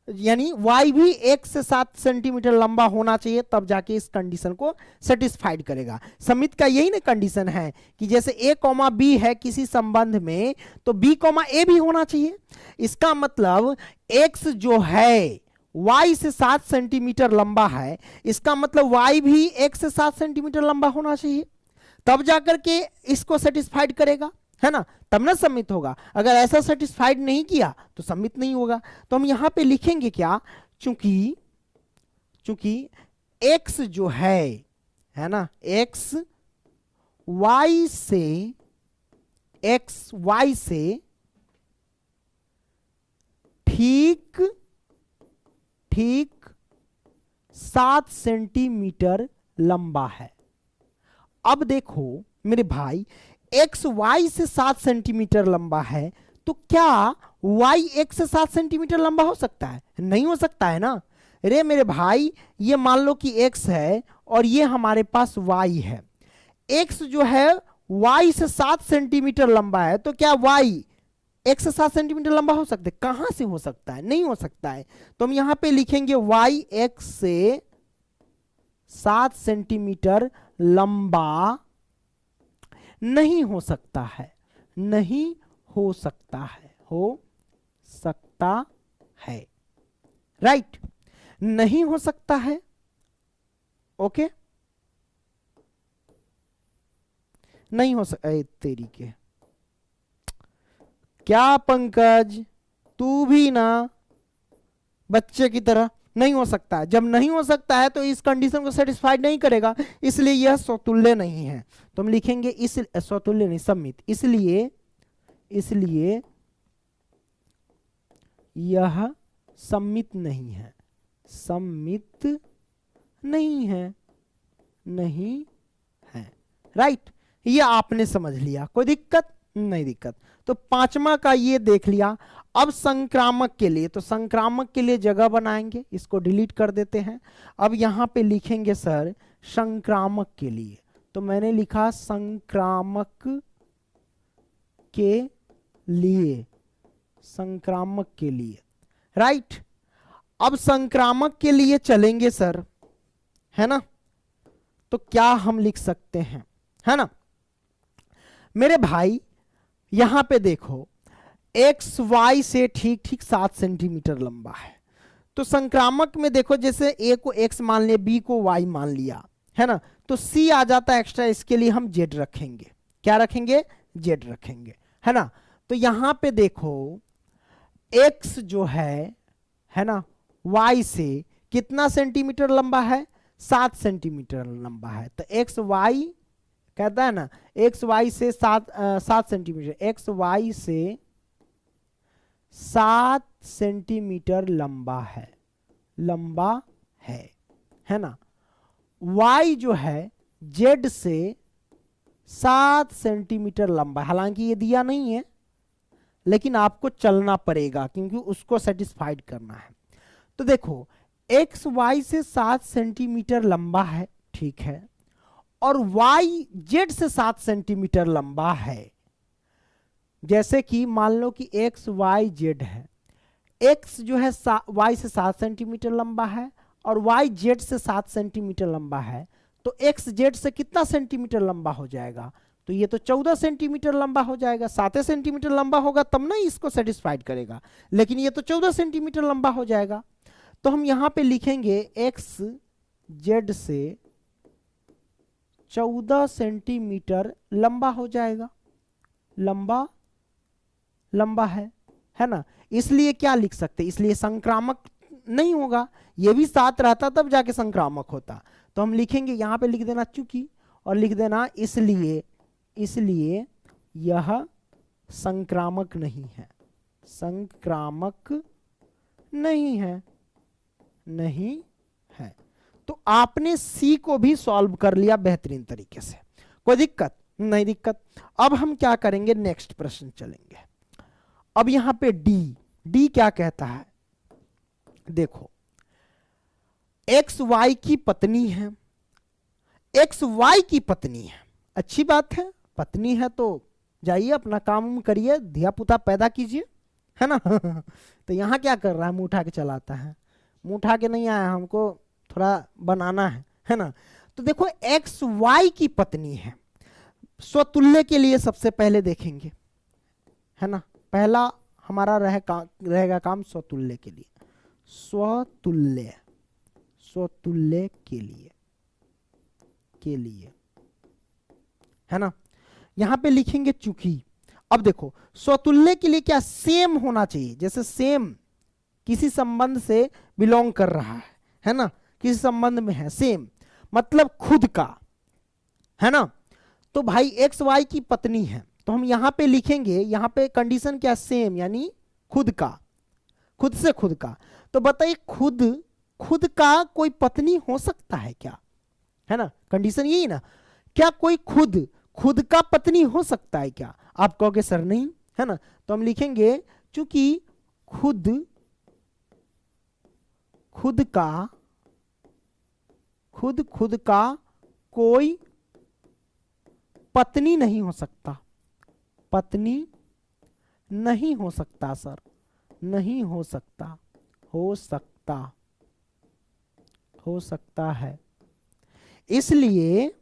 यानी y भी x से 7 सेंटीमीटर लंबा होना चाहिए, तब जाके इस कंडीशन को सेटिस्फाइड करेगा। समित का यही ना कंडीशन है कि जैसे a कॉमा बी है किसी संबंध में, तो b कॉमा ए भी होना चाहिए। इसका मतलब x जो है y से 7 सेंटीमीटर लंबा है, इसका मतलब y भी x से 7 सेंटीमीटर लंबा होना चाहिए, तब जाकर के इसको सेटिस्फाइड करेगा, है ना, तब ना सम्मित होगा। अगर ऐसा सेटिस्फाइड नहीं किया तो सम्मित नहीं होगा। तो हम यहां पे लिखेंगे क्या, चूंकि x जो है ना, x y से ठीक 7 सेंटीमीटर लंबा है। अब देखो मेरे भाई x y से 7 सेंटीमीटर लंबा है, तो क्या y x से 7 सेंटीमीटर लंबा हो सकता है? नहीं हो सकता है ना। रे मेरे भाई ये मान लो कि x है और ये हमारे पास y है, x जो है y से 7 सेंटीमीटर लंबा है, तो क्या y x से 7 सेंटीमीटर लंबा हो सकता है? कहां से हो सकता है? नहीं हो सकता है। तो हम यहां पे लिखेंगे y x से 7 सेंटीमीटर लंबा नहीं हो सकता है, राइट, नहीं हो सकता है। ओके, नहीं हो सकता। तेरी के क्या पंकज, तू भी ना बच्चे की तरह, नहीं हो सकता है। जब नहीं हो सकता है तो इस कंडीशन को सेटिस्फाइड नहीं करेगा, इसलिए यह स्वतुल्य नहीं है। तो हम लिखेंगे इस स्वतुल्य नहीं, सम्मित, इसलिए यह सम्मित नहीं है, राइट। ये आपने समझ लिया, कोई दिक्कत नहीं दिक्कत। तो पांचवा का ये देख लिया। अब संक्रामक के लिए, तो संक्रामक के लिए जगह बनाएंगे, इसको डिलीट कर देते हैं। अब यहां पे लिखेंगे सर संक्रामक के लिए, तो मैंने लिखा संक्रामक के लिए, राइट। अब संक्रामक के लिए चलेंगे सर, है ना, तो क्या हम लिख सकते हैं, है ना मेरे भाई। यहां पे देखो एक्स वाई से ठीक 7 सेंटीमीटर लंबा है, तो संक्रामक में देखो जैसे ए को एक्स मान लिया, बी को वाई मान लिया, है ना, तो सी आ जाता है एक्स्ट्रा, इसके लिए हम जेड रखेंगे। क्या रखेंगे? जेड रखेंगे, है ना। तो यहां पे देखो एक्स जो है ना, वाई से कितना सेंटीमीटर लंबा है? 7 सेंटीमीटर लंबा है। तो एक्स वाई कहता है ना, एक्स वाई से 7 सेंटीमीटर, एक्स वाई से 7 सेंटीमीटर लंबा है ना। y जो है z से 7 सेंटीमीटर लंबा, हालांकि ये दिया नहीं है, लेकिन आपको चलना पड़ेगा क्योंकि उसको सेटिस्फाइड करना है। तो देखो एक्स वाई से 7 सेंटीमीटर लंबा है, ठीक है, और वाई जेड से 7 सेंटीमीटर लंबा है। जैसे कि मान लो कि एक्स वाई जेड है, एक्स जो है वाई से 7 सेंटीमीटर लंबा है और वाई जेड से 7 सेंटीमीटर लंबा है, तो एक्स जेड से कितना सेंटीमीटर लंबा हो जाएगा? तो ये तो 14 सेंटीमीटर लंबा हो जाएगा। 7 सेंटीमीटर लंबा होगा तब ना इसको सेटिस्फाइड करेगा, लेकिन ये तो 14 सेंटीमीटर लंबा हो जाएगा। तो हम यहां पे लिखेंगे एक्स जेड से 14 सेंटीमीटर लंबा हो जाएगा। लंबा है ना, इसलिए क्या लिख सकते, इसलिए संक्रामक नहीं होगा, ये भी 7 रहता तब जाके संक्रामक होता। तो हम लिखेंगे यहां पे लिख देना चूंकि और लिख देना इसलिए यह संक्रामक नहीं है, संक्रामक नहीं है। तो आपने सी को भी सॉल्व कर लिया बेहतरीन तरीके से, कोई दिक्कत नहीं दिक्कत। अब हम क्या करेंगे, नेक्स्ट प्रश्न चलेंगे। अब यहां पे डी क्या कहता है, देखो एक्स वाई की पत्नी है, एक्स वाई की पत्नी है, अच्छी बात है, पत्नी है तो जाइए अपना काम करिए, धिया पुता पैदा कीजिए, है ना। तो यहां क्या कर रहा है, मुंह उठा के चलाता है, मुंह उठा के नहीं आया, हमको थोड़ा बनाना है ना। तो देखो एक्स वाई की पत्नी है, स्वतुल्य के लिए सबसे पहले देखेंगे, है ना, पहला हमारा रहेगा काम स्वतुल्य के लिए, स्वतुल्य के लिए है ना। यहां पे लिखेंगे चूंकि। अब देखो स्वतुल्य के लिए क्या सेम होना चाहिए, जैसे सेम किसी संबंध से बिलोंग कर रहा है ना, किसी संबंध में है, सेम मतलब खुद का, है ना। तो भाई एक्स वाई की पत्नी है, तो हम यहां पे लिखेंगे, यहां पे कंडीशन क्या, सेम यानी खुद का, खुद से खुद का। तो बताइए खुद का कोई पत्नी हो सकता है क्या, है ना, कंडीशन यही ना, क्या कोई खुद का पत्नी हो सकता है क्या? आप कहोगे सर नहीं, है ना। तो हम लिखेंगे चूंकि खुद का कोई पत्नी नहीं हो सकता, पत्नी नहीं हो सकता सर, नहीं हो सकता, हो सकता है, इसलिए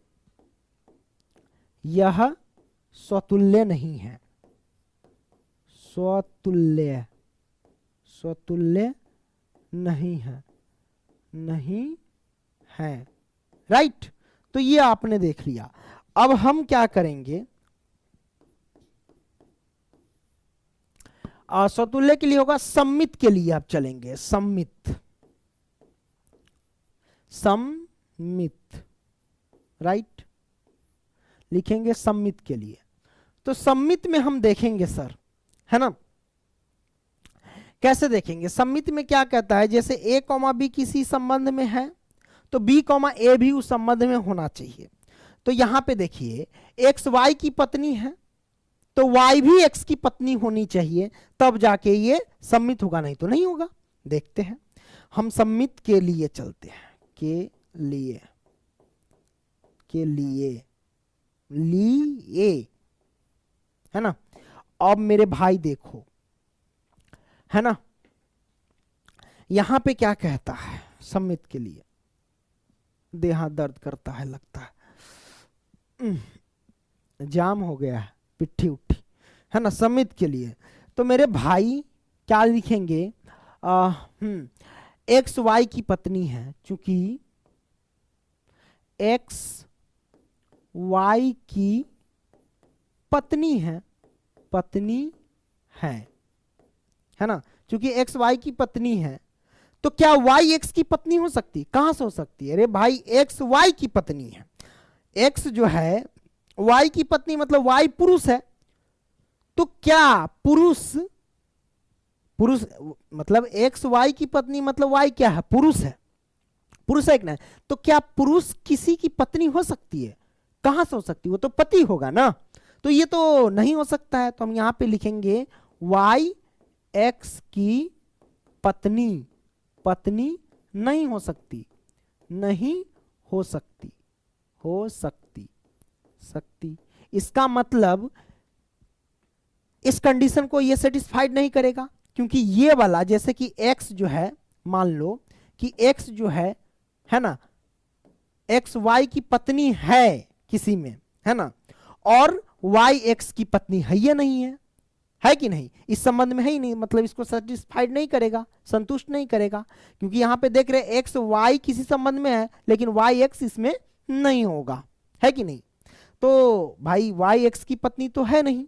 यह स्वतुल्य नहीं है, स्वतुल्य नहीं है, राइट। तो ये आपने देख लिया। अब हम क्या करेंगे, स्वतुल्य के लिए होगा, सम्मित के लिए आप चलेंगे, सम्मित राइट, लिखेंगे सम्मित के लिए। तो सम्मित में हम देखेंगे सर, है ना, कैसे देखेंगे, सम्मित में क्या कहता है, जैसे a, b किसी संबंध में है तो b, a भी उस संबंध में होना चाहिए। तो यहां पे देखिए एक्स वाई की पत्नी है तो y भी x की पत्नी होनी चाहिए, तब जाके ये सम्मित होगा, नहीं तो नहीं होगा। देखते हैं, हम सम्मित के लिए चलते हैं, के लिए है ना। अब मेरे भाई देखो, है ना, यहां पे क्या कहता है सम्मित के लिए, देह दर्द करता है लगता है, जाम हो गया है, पिट्ठी उठी, है ना, सम्मित के लिए। तो मेरे भाई क्या लिखेंगे, एक्स वाई की पत्नी है, चूंकि एक्स वाई की पत्नी है है ना, क्योंकि एक्स वाई की पत्नी है, तो क्या वाई एक्स की पत्नी हो सकती, कहां से हो सकती है, अरे भाई एक्स वाई की पत्नी है, एक्स जो है वाई की पत्नी मतलब वाई पुरुष है, तो क्या पुरुष मतलब एक्स वाई की पत्नी मतलब वाई क्या है, पुरुष है एक ना, तो क्या पुरुष किसी की पत्नी हो सकती है, कहां से हो सकती है, वो तो पति होगा ना, तो ये तो नहीं हो सकता है। तो हम यहां पे लिखेंगे वाई एक्स की पत्नी, पत्नी नहीं हो सकती, नहीं हो सकती, हो सकती, सकती। इसका मतलब इस कंडीशन को ये सेटिस्फाइड नहीं करेगा, क्योंकि ये वाला जैसे कि x जो है, मान लो कि x जो है ना, x y की पत्नी है किसी में, है ना, और y x की पत्नी है या नहीं है कि नहीं, इस संबंध में है ही नहीं, मतलब इसको सेटिस्फाइड नहीं करेगा, संतुष्ट नहीं करेगा, क्योंकि यहां पे देख रहे x y किसी संबंध में है लेकिन y x इसमें नहीं होगा, है कि नहीं। तो भाई y x की पत्नी तो है नहीं,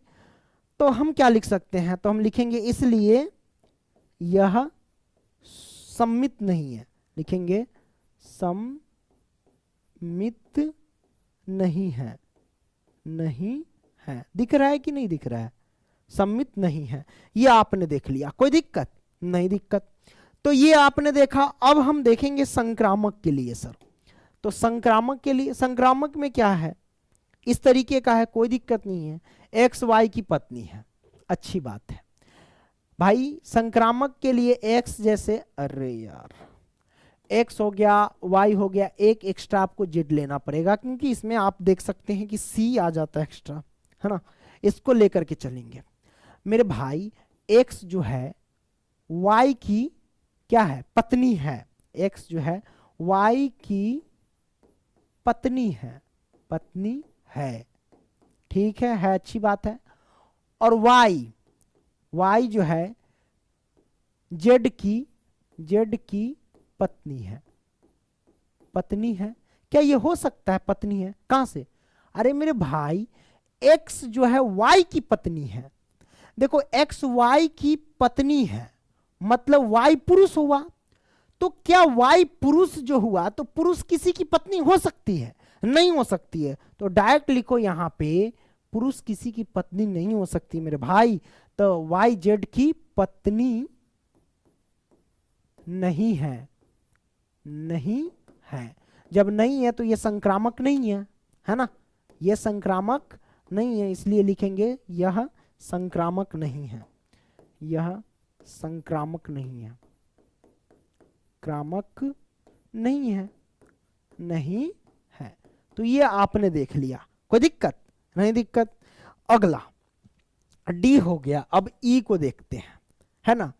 तो हम क्या लिख सकते हैं, तो हम लिखेंगे इसलिए यह सम्मित नहीं है, लिखेंगे सम्मित नहीं है, नहीं है। दिख रहा है कि नहीं दिख रहा है, सम्मित नहीं है, ये आपने देख लिया, कोई दिक्कत नहीं, दिक्कत। तो ये आपने देखा। अब हम देखेंगे संक्रामक के लिए सर। तो संक्रामक के लिए, संक्रामक में क्या है, इस तरीके का है, कोई दिक्कत नहीं है, एक्स वाई की पत्नी है, अच्छी बात है भाई। संक्रामक के लिए एक्स जैसे, अरे यार एक्स हो गया, वाई हो गया, एक एक्स्ट्रा आपको जेड लेना पड़ेगा, क्योंकि इसमें आप देख सकते हैं कि सी आ जाता है एक्स्ट्रा, है ना, इसको लेकर के चलेंगे मेरे भाई। एक्स जो है वाई की क्या है, पत्नी है, एक्स जो है वाई की पत्नी है, पत्नी है, ठीक है, अच्छी बात है। और वाई, वाई जो है जेड की पत्नी है, पत्नी है। क्या ये हो सकता है पत्नी है, कहां से, अरे मेरे भाई एक्स जो है वाई की पत्नी है, देखो एक्स वाई की पत्नी है मतलब वाई पुरुष हुआ, तो क्या वाई पुरुष जो हुआ तो पुरुष किसी की पत्नी हो सकती है, नहीं हो सकती है, तो डायरेक्ट लिखो यहां पे पुरुष किसी की पत्नी नहीं हो सकती मेरे भाई। तो वाई जेड की पत्नी नहीं है, नहीं है। जब नहीं है तो ये संक्रामक नहीं है ना, ये संक्रामक नहीं है, इसलिए लिखेंगे यह संक्रामक नहीं है, यह संक्रामक नहीं है, क्रामक नहीं है, नहीं है। तो ये आपने देख लिया, कोई दिक्कत नहीं, दिक्कत। अगला डी हो गया। अब ई को देखते हैं, है ना,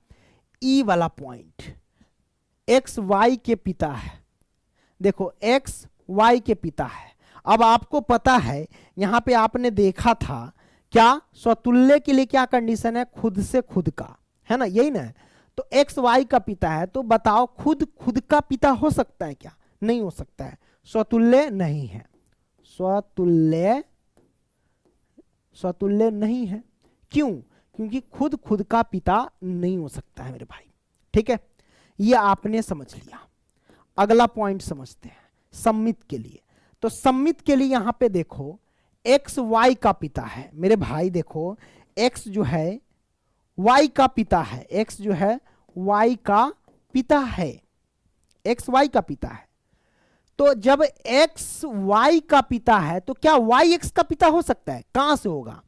ई वाला पॉइंट, एक्स वाई के पिता है, देखो एक्स वाई के पिता है। अब आपको पता है यहां पे आपने देखा था क्या, स्वतुल्य के लिए क्या कंडीशन है, खुद से खुद का, है ना, यही ना है। तो एक्स वाई का पिता है, तो बताओ खुद का पिता हो सकता है क्या, नहीं हो सकता है, स्वतुल्य नहीं है, स्वतुल्य नहीं है। क्यों, क्योंकि खुद का पिता नहीं हो सकता है मेरे भाई, ठीक है, ये आपने समझ लिया। अगला पॉइंट समझते हैं सम्मित के लिए। तो सम्मित के लिए यहां पे देखो एक्स वाई का पिता है मेरे भाई, देखो एक्स जो है वाई का पिता है, एक्स जो है वाई का पिता है, एक्स वाई का पिता है। तो जब एक्स वाई का पिता है तो क्या वाई एक्स का पिता हो सकता है, कहां से होगा,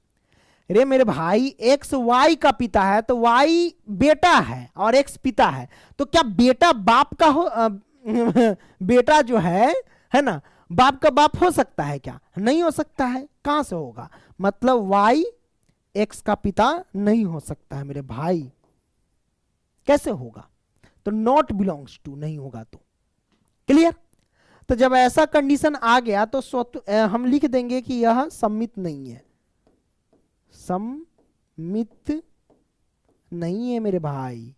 रे मेरे भाई एक्स वाई का पिता है तो वाई बेटा है और एक्स पिता है, तो क्या बेटा बाप का हो बेटा जो है ना, बाप का बाप हो सकता है क्या, नहीं हो सकता है, कहां से होगा, मतलब वाई एक्स का पिता नहीं हो सकता है मेरे भाई। कैसे होगा, तो नॉट बिलोंग्स टू, नहीं होगा, तो क्लियर। तो जब ऐसा कंडीशन आ गया तो हम लिख देंगे कि यह सम्मित नहीं है, सम्मित नहीं है मेरे भाई,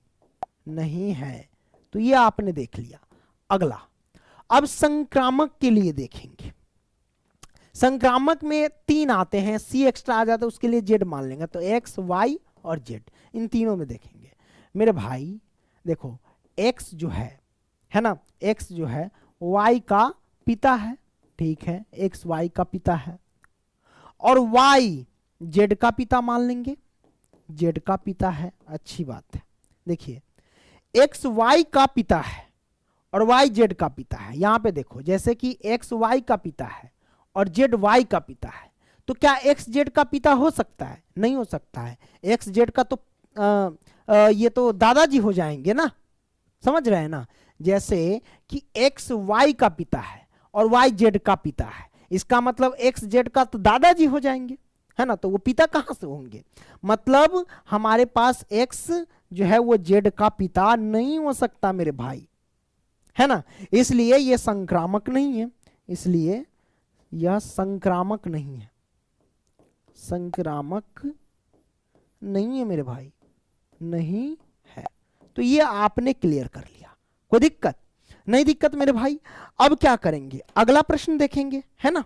नहीं है। तो ये आपने देख लिया। अगला अब संक्रामक के लिए देखेंगे। संक्रामक में 3 आते हैं, सी एक्स्ट्रा आ जाता है, उसके लिए जेड मान लेंगे, तो एक्स वाई और जेड, इन तीनों में देखेंगे मेरे भाई। देखो एक्स जो है ना, एक्स जो है वाई का पिता है, ठीक है, एक्स वाई का पिता है, और वाई जेड का पिता मान लेंगे, जेड का पिता है, अच्छी बात है। देखिए एक्स वाई का पिता है और वाई जेड का पिता है। यहां पे देखो जैसे कि एक्स वाई का पिता है और जेड वाई का पिता है, तो क्या एक्स जेड का पिता हो सकता है, नहीं हो सकता है, एक्स जेड का तो ये तो दादाजी हो जाएंगे ना, समझ रहे हैं ना। जैसे कि एक्स वाई का पिता है और वाई जेड का पिता है, इसका मतलब एक्स जेड का तो दादाजी हो जाएंगे, है ना। तो वो पिता कहां से होंगे, मतलब हमारे पास एक्स जो है वो जेड का पिता नहीं हो सकता मेरे भाई, है ना। इसलिए ये संक्रामक नहीं है, इसलिए यह संक्रामक नहीं है, संक्रामक नहीं है मेरे भाई, नहीं है। तो ये आपने क्लियर कर लिया, कोई दिक्कत नहीं, दिक्कत मेरे भाई। अब क्या करेंगे, अगला प्रश्न देखेंगे, है ना।